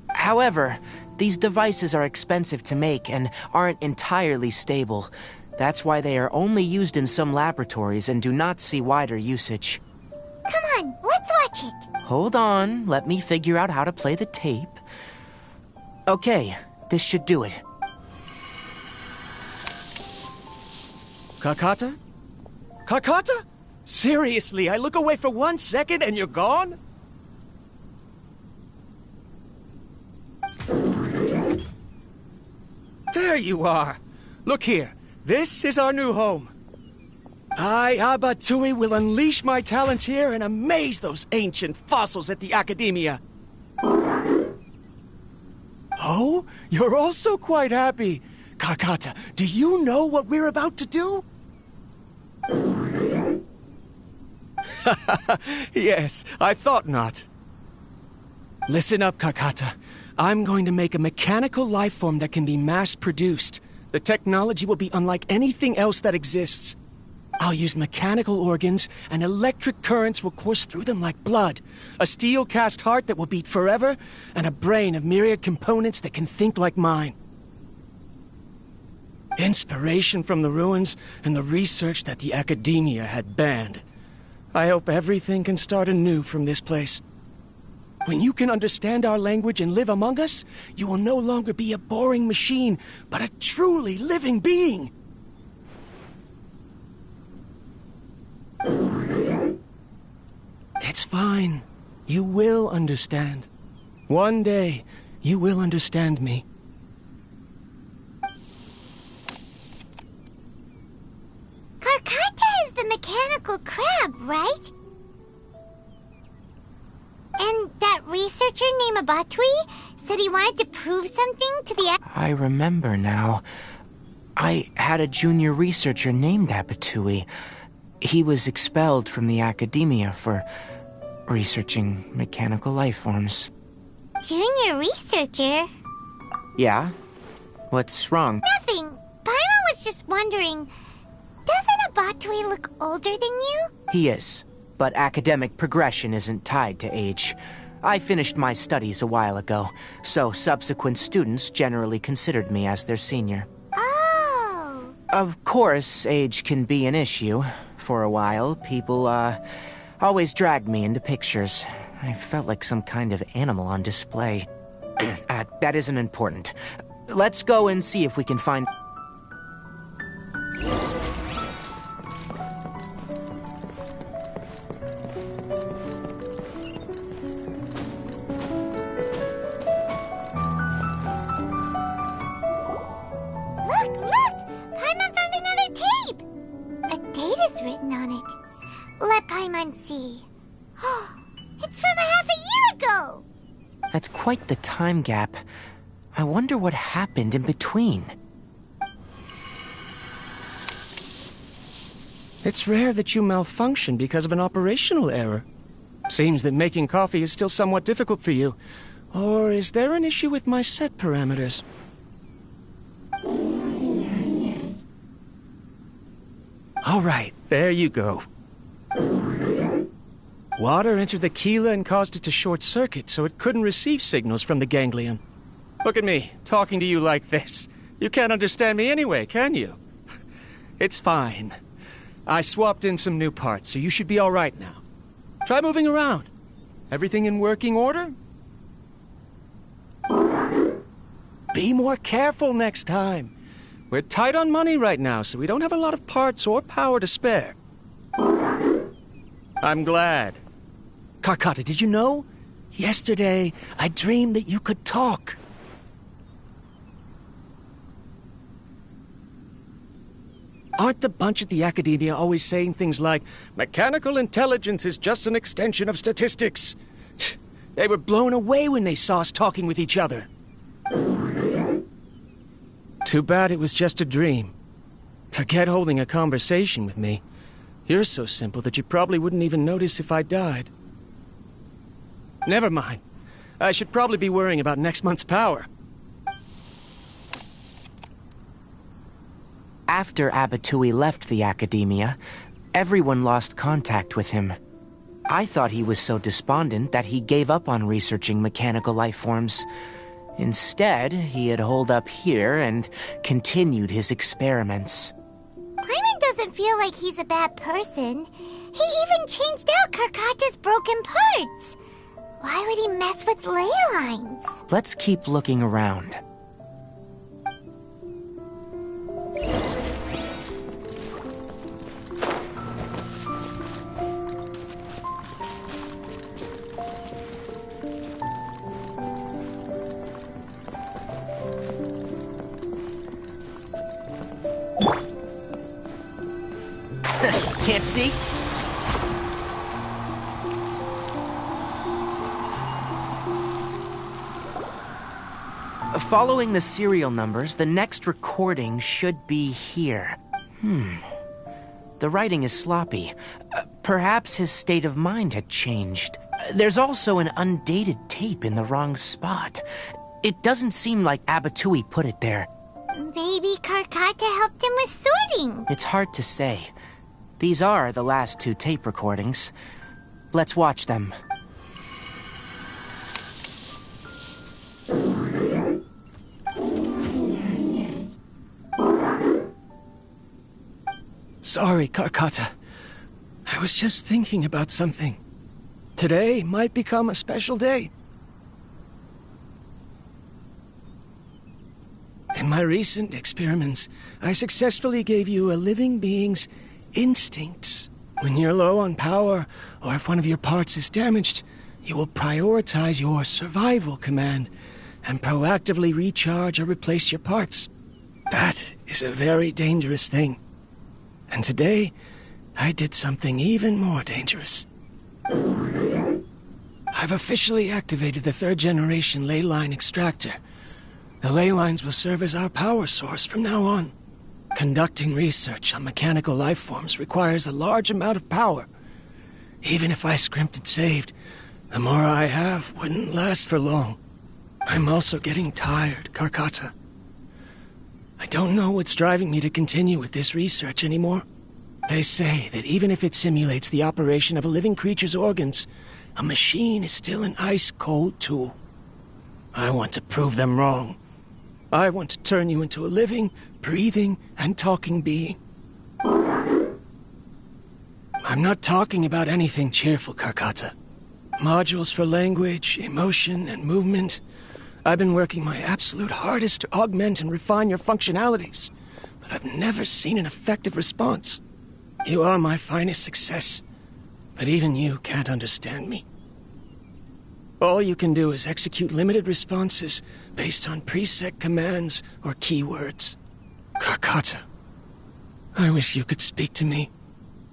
B: However, these devices are expensive to make and aren't entirely stable. That's why they are only used in some laboratories and do not see wider usage.
C: Come on, let's watch it.
B: Hold on, let me figure out how to play the tape. Okay, this should do it.
I: Kakata? Kakata? Seriously, I look away for 1 second and you're gone? There you are. Look here. This is our new home. I, Abatui, will unleash my talents here and amaze those ancient fossils at the Academia. Oh, you're also quite happy. Kakata, do you know what we're about to do? Yes, I thought not. Listen up, Kakata. I'm going to make a mechanical life form that can be mass-produced. The technology will be unlike anything else that exists. I'll use mechanical organs, and electric currents will course through them like blood. A steel-cast heart that will beat forever, and a brain of myriad components that can think like mine. Inspiration from the ruins and the research that the Academia had banned. I hope everything can start anew from this place. When you can understand our language and live among us, you will no longer be a boring machine, but a truly living being. It's fine. You will understand. One day, you will understand me.
C: Karkata is the mechanical crab, right? And that researcher named Abatui said he wanted to prove something to the...
B: I remember now. I had a junior researcher named Abatui. He was expelled from the Academia for researching mechanical life forms.
C: Junior researcher?
B: Yeah? What's wrong?
C: Nothing. Paimon was just wondering, doesn't Abatui look older than you?
B: He is, but academic progression isn't tied to age. I finished my studies a while ago, so subsequent students generally considered me as their senior.
C: Oh.
B: Of course, age can be an issue. For a while, people, always dragged me into pictures. I felt like some kind of animal on display. That isn't important. Let's go and see if we can find...
C: Look! Paimon found another tape! A date is written on it. Let Paimon see. Oh, it's from a half a year ago!
B: That's quite the time gap. I wonder what happened in between.
I: It's rare that you malfunction because of an operational error. Seems that making coffee is still somewhat difficult for you. Or is there an issue with my set parameters? All right, there you go. Water entered the chela and caused it to short-circuit, so it couldn't receive signals from the ganglion. Look at me, talking to you like this. You can't understand me anyway, can you? It's fine. I swapped in some new parts, so you should be all right now. Try moving around. Everything in working order? Be more careful next time. We're tight on money right now, so we don't have a lot of parts or power to spare. I'm glad. Karkata, did you know? Yesterday, I dreamed that you could talk. Aren't the bunch at the Academia always saying things like, mechanical intelligence is just an extension of statistics? They were blown away when they saw us talking with each other. Too bad it was just a dream. Forget holding a conversation with me. You're so simple that you probably wouldn't even notice if I died. Never mind. I should probably be worrying about next month's power.
B: After Abatui left the Academia, everyone lost contact with him. I thought he was so despondent that he gave up on researching mechanical life forms. Instead, he had holed up here and continued his experiments.
C: Paimon doesn't feel like he's a bad person. He even changed out Karkata's broken parts. Why would he mess with ley lines?
B: Let's keep looking around. Can't see? Following the serial numbers, the next recording should be here. The writing is sloppy. Perhaps his state of mind had changed. There's also an undated tape in the wrong spot. It doesn't seem like Abatui put it there.
C: Maybe Karkata helped him with sorting.
B: It's hard to say. These are the last two tape recordings. Let's watch them.
I: Sorry, Karkata. I was just thinking about something. Today might become a special day. In my recent experiments, I successfully gave you a living being's instincts. When you're low on power, or if one of your parts is damaged, you will prioritize your survival command and proactively recharge or replace your parts. That is a very dangerous thing. And today, I did something even more dangerous. I've officially activated the third-generation ley line extractor. The ley lines will serve as our power source from now on. Conducting research on mechanical life forms requires a large amount of power. Even if I scrimped and saved, the more I have wouldn't last for long. I'm also getting tired, Karkata. I don't know what's driving me to continue with this research anymore. They say that even if it simulates the operation of a living creature's organs, a machine is still an ice-cold tool. I want to prove them wrong. I want to turn you into a living, breathing, and talking being. I'm not talking about anything cheerful, Karkata. Modules for language, emotion, and movement. I've been working my absolute hardest to augment and refine your functionalities, but I've never seen an effective response. You are my finest success, but even you can't understand me. All you can do is execute limited responses based on preset commands or keywords. Karkata, I wish you could speak to me,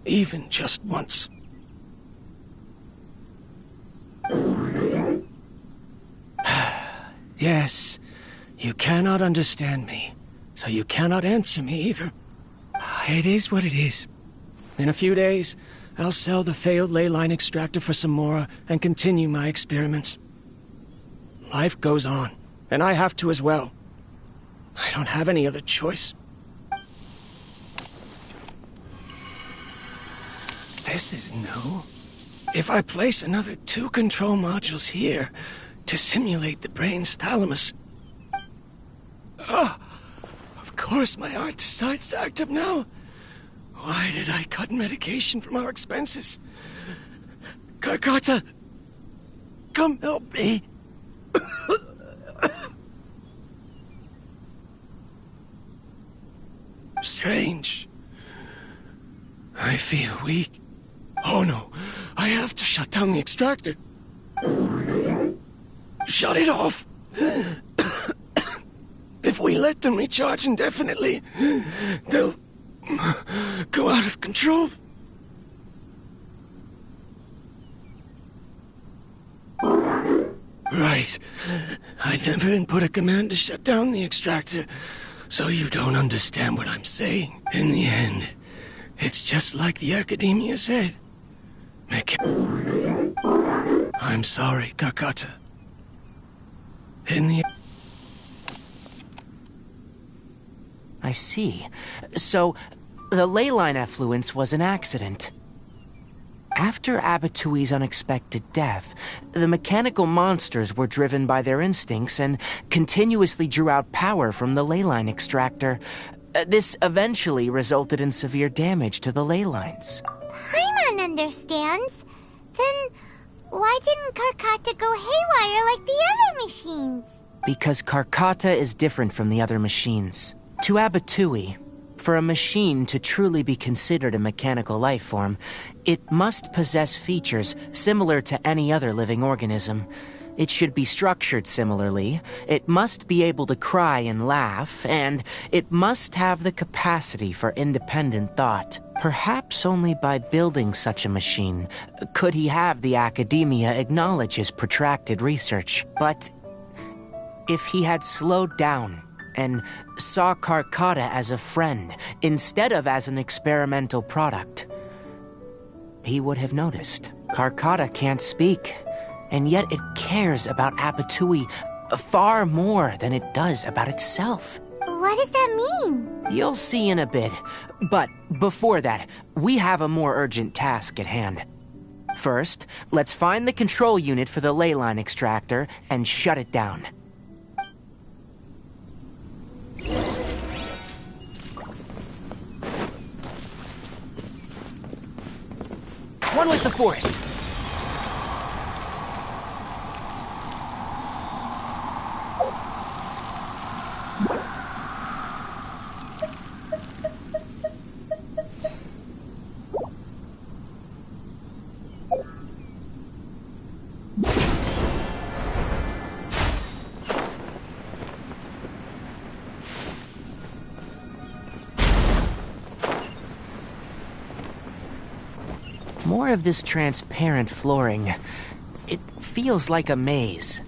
I: even just once. Yes, you cannot understand me, so you cannot answer me either. It is what it is. In a few days, I'll sell the failed ley line extractor for some more and continue my experiments. Life goes on, and I have to as well. I don't have any other choice. This is new. If I place another 2 control modules here to simulate the brain's thalamus... of course my heart decides to act up now. Why did I cut medication from our expenses? Karkata, come help me. Strange. I feel weak. Oh no, I have to shut down the extractor. Shut it off. If we let them recharge indefinitely, they'll go out of control. Right. I never input a command to shut down the extractor, so you don't understand what I'm saying. In the end, it's just like the academia said. I'm sorry, Karkata. In the...
B: I see. So, the ley line effluence was an accident. After Abatui's unexpected death, the mechanical monsters were driven by their instincts and continuously drew out power from the ley line extractor. This eventually resulted in severe damage to the ley lines.
C: Paimon understands. Then why didn't Karkata go haywire like the other machines?
B: Because Karkata is different from the other machines. To Abatui, for a machine to truly be considered a mechanical life form, it must possess features similar to any other living organism. It should be structured similarly, it must be able to cry and laugh, and it must have the capacity for independent thought. Perhaps only by building such a machine could he have the academia acknowledge his protracted research. But if he had slowed down and saw Karkata as a friend instead of as an experimental product, he would have noticed. Karkata can't speak, and yet it cares about Abatui far more than it does about itself.
C: What does that mean?
B: You'll see in a bit, but before that, we have a more urgent task at hand. First, let's find the control unit for the ley line extractor and shut it down. One with the forest. More of this transparent flooring. It feels like a maze.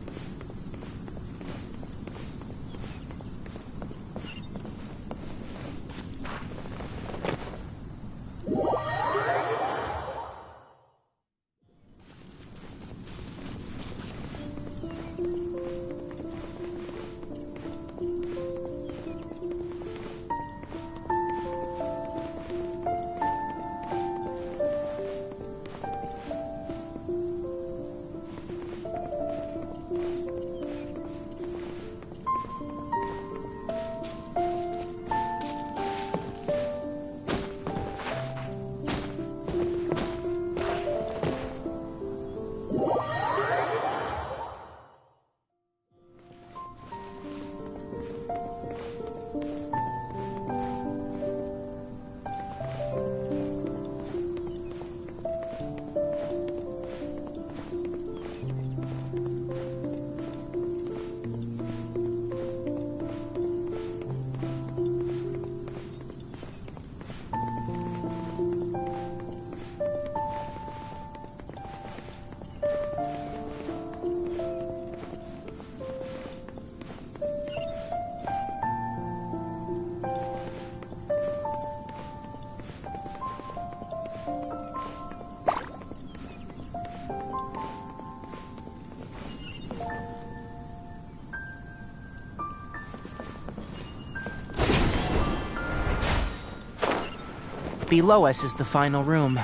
B: below us is the final room.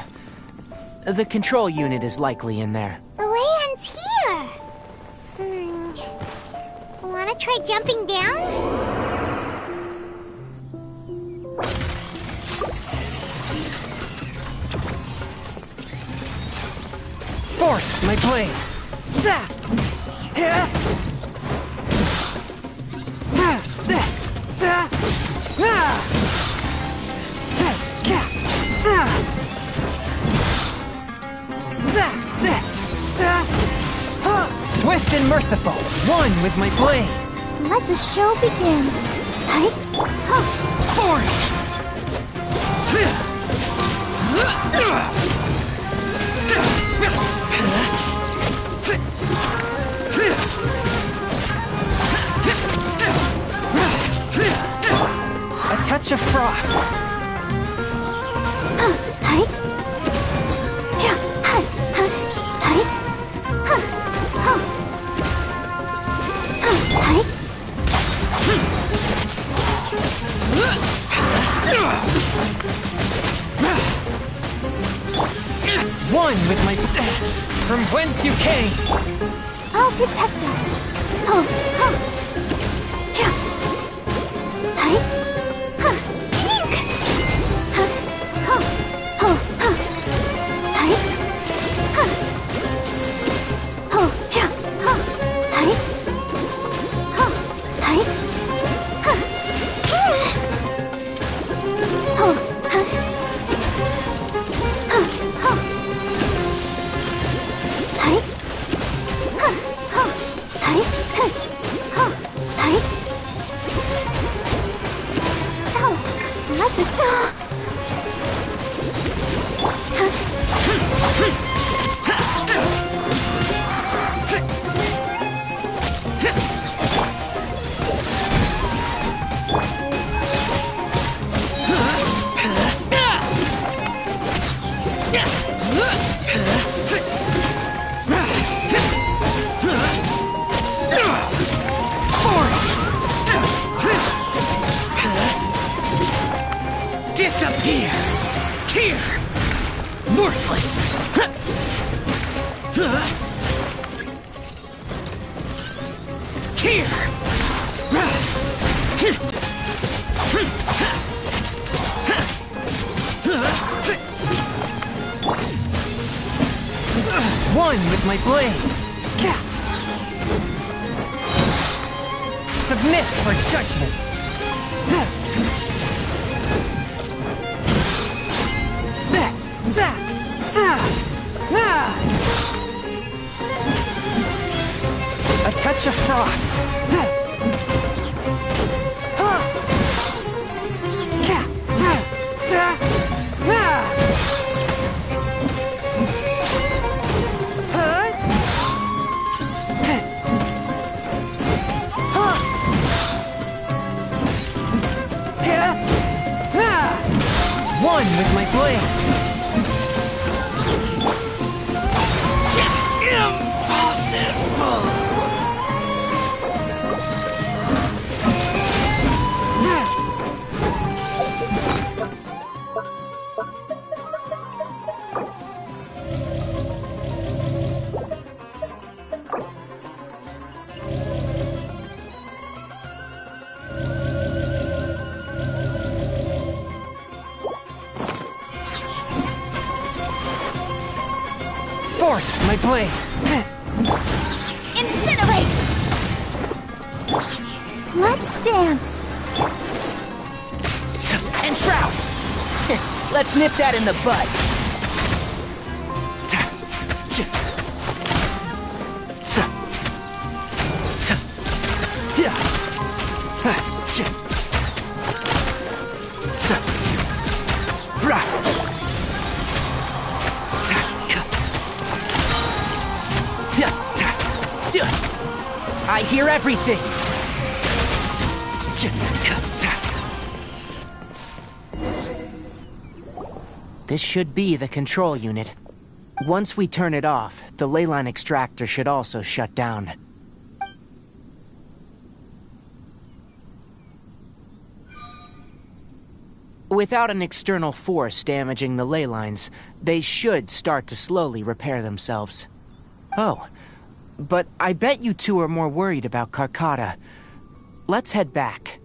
B: The control unit is likely in there.
C: The land's here! Wanna try jumping down?
G: Force my blade. Swift and merciful, one with my blade.
C: Let the show begin. Hi.
G: Force! A touch of frost.
C: Hi. Yeah. Hi. Hi. Hi.
G: One with my... From whence you came.
C: I'll protect us. Oh. Yeah. Hi. Eek. Hi. Oh. Yeah. Hi. Hi.
I: Disappear! Here! Worthless! Here!
G: One with my blade. Submit for judgment. A touch of frost. One with my blade.
I: Impossible!
G: Force my blade.
H: Incinerate!
C: Let's dance.
B: And Shroud! Let's nip that in the bud. I hear everything. This should be the control unit. Once we turn it off, the leyline extractor should also shut down. Without an external force damaging the ley lines, they should start to slowly repair themselves. Oh, but I bet you two are more worried about Karkata. Let's head back.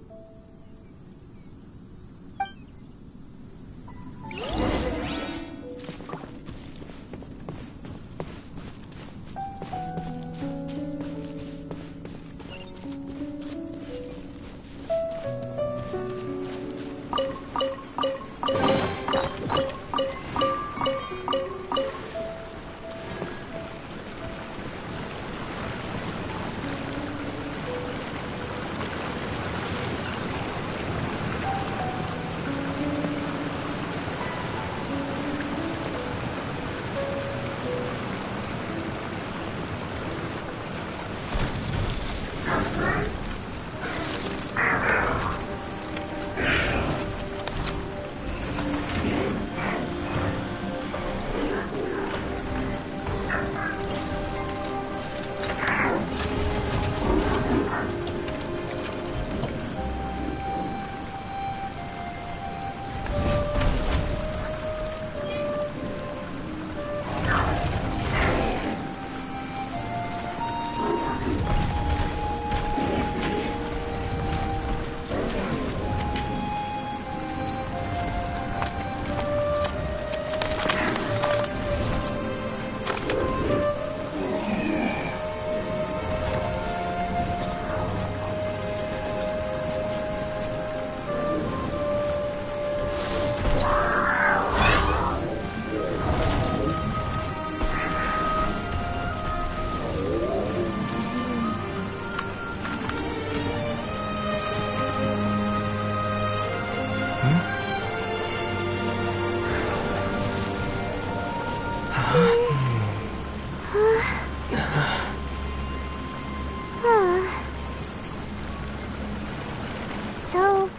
C: So,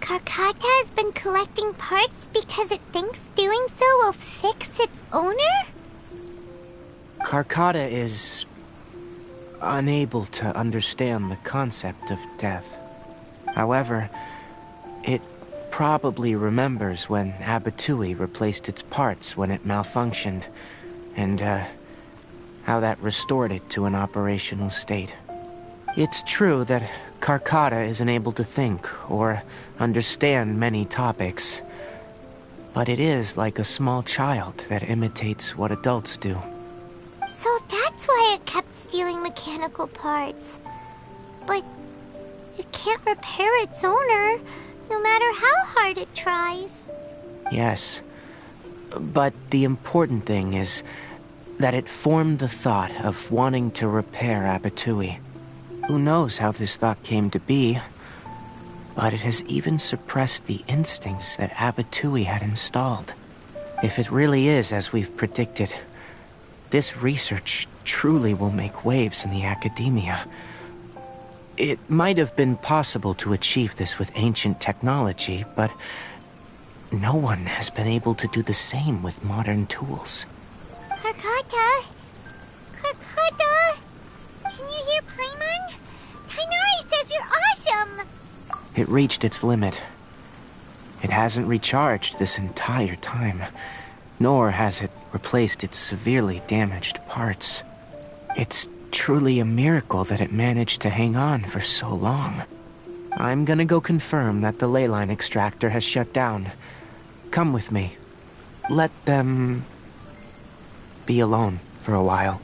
C: Karkata has been collecting parts because it thinks doing so will fix its owner?
B: Karkata is unable to understand the concept of death. However, it probably remembers when Abatui replaced its parts when it malfunctioned, and how that restored it to an operational state. It's true that Karkata isn't able to think or understand many topics, but it is like a small child that imitates what adults do.
C: So that's why it kept stealing mechanical parts. But it can't repair its owner, no matter how hard it tries.
B: Yes, but the important thing is that it formed the thought of wanting to repair Abatui. Who knows how this thought came to be, but it has even suppressed the instincts that Abatui had installed. If it really is as we've predicted, this research truly will make waves in the academia. It might have been possible to achieve this with ancient technology, but no one has been able to do the same with modern tools.
C: Karkata? Karkata? Can you hear Paimon? Tainari says you're awesome!
B: It reached its limit. It hasn't recharged this entire time, nor has it replaced its severely damaged parts. It's truly a miracle that it managed to hang on for so long. I'm gonna go confirm that the ley line extractor has shut down. Come with me. Let them be alone for a while.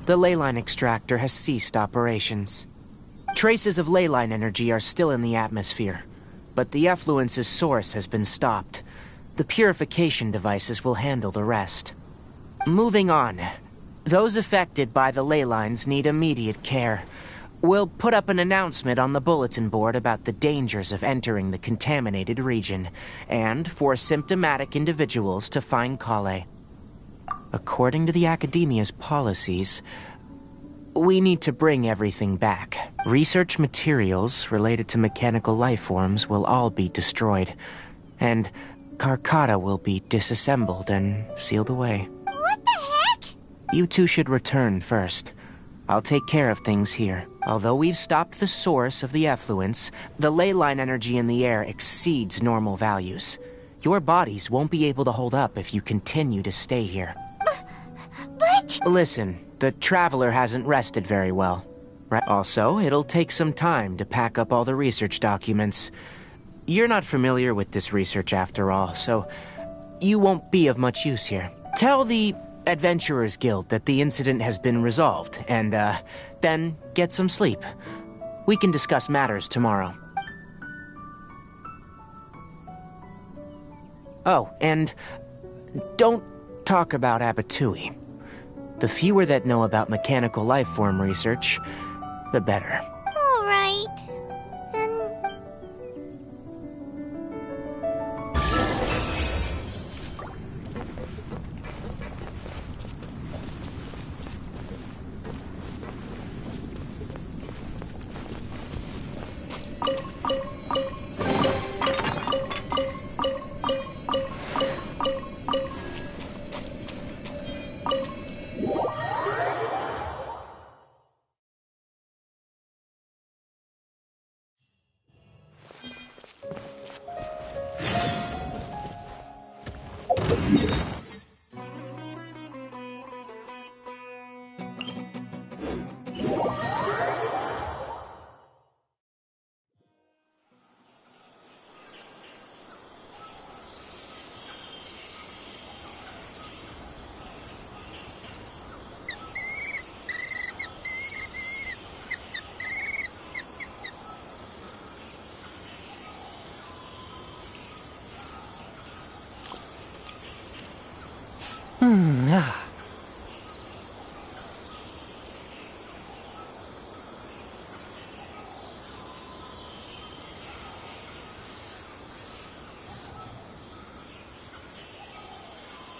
B: The leyline extractor has ceased operations. Traces of leyline energy are still in the atmosphere, but the effluence's source has been stopped. The purification devices will handle the rest. Moving on. Those affected by the ley lines need immediate care. We'll put up an announcement on the bulletin board about the dangers of entering the contaminated region, and for symptomatic individuals to find Kale. According to the Academia's policies, we need to bring everything back. Research materials related to mechanical life forms will all be destroyed, and Karkata will be disassembled and sealed away.
C: What the heck?
B: You two should return first. I'll take care of things here. Although we've stopped the source of the effluence, the ley line energy in the air exceeds normal values. Your bodies won't be able to hold up if you continue to stay here.
C: But...
B: Listen, the Traveler hasn't rested very well. Right? Also, it'll take some time to pack up all the research documents. You're not familiar with this research after all, so you won't be of much use here. Tell the Adventurers Guild that the incident has been resolved, and, then get some sleep. We can discuss matters tomorrow. Oh, and don't talk about Abatui. The fewer that know about mechanical life form research, the better.
C: All right. Then...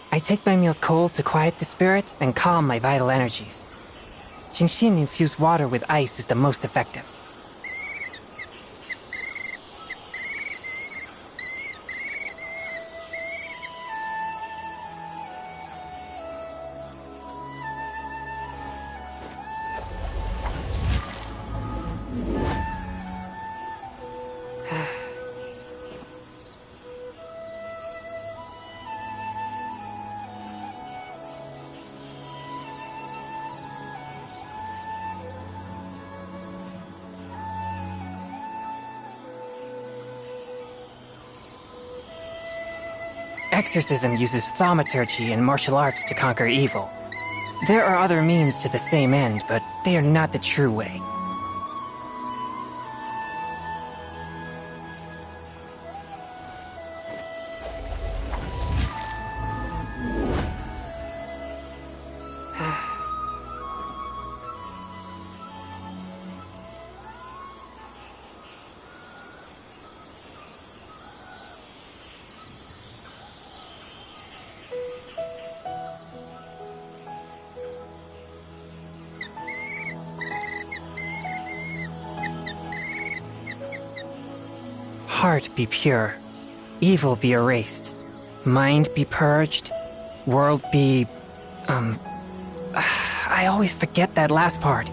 G: I take my meals cold to quiet the spirit and calm my vital energies. Genshin infused water with ice is the most effective. Exorcism uses thaumaturgy and martial arts to conquer evil. There are other means to the same end, but they are not the true way. Heart be pure, evil be erased, mind be purged, world be... I always forget that last part.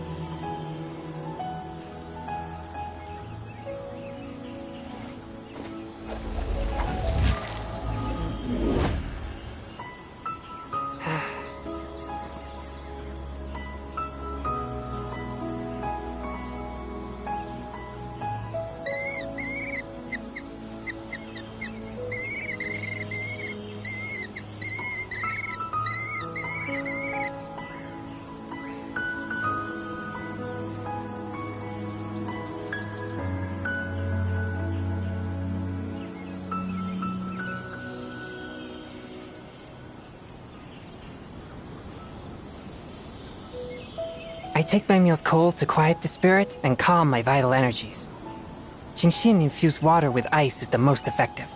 G: I take my meals cold to quiet the spirit and calm my vital energies. Genshin infused water with ice is the most effective.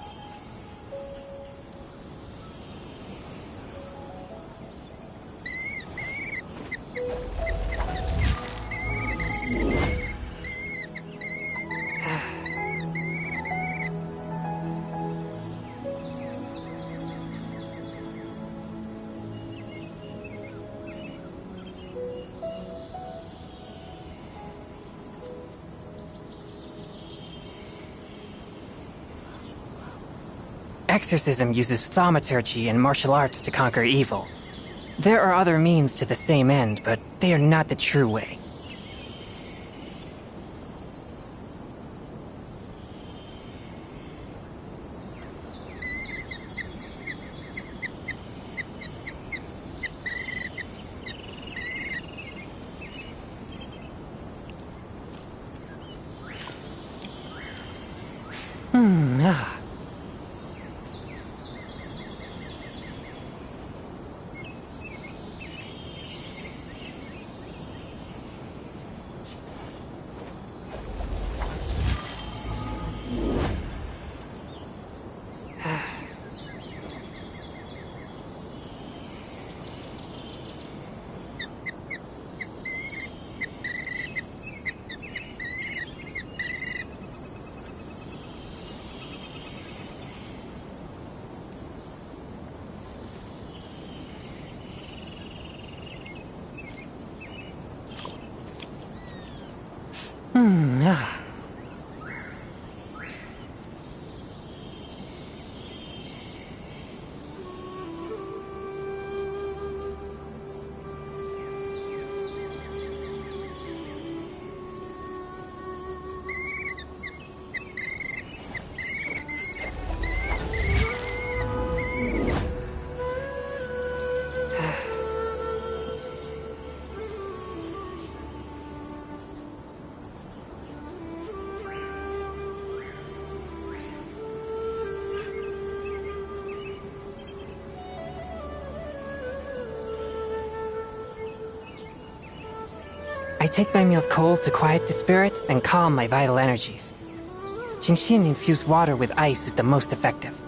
G: Exorcism uses thaumaturgy and martial arts to conquer evil. There are other means to the same end, but they are not the true way. Ah. Ah. I take my meals cold to quiet the spirit and calm my vital energies. Genshin infused water with ice is the most effective.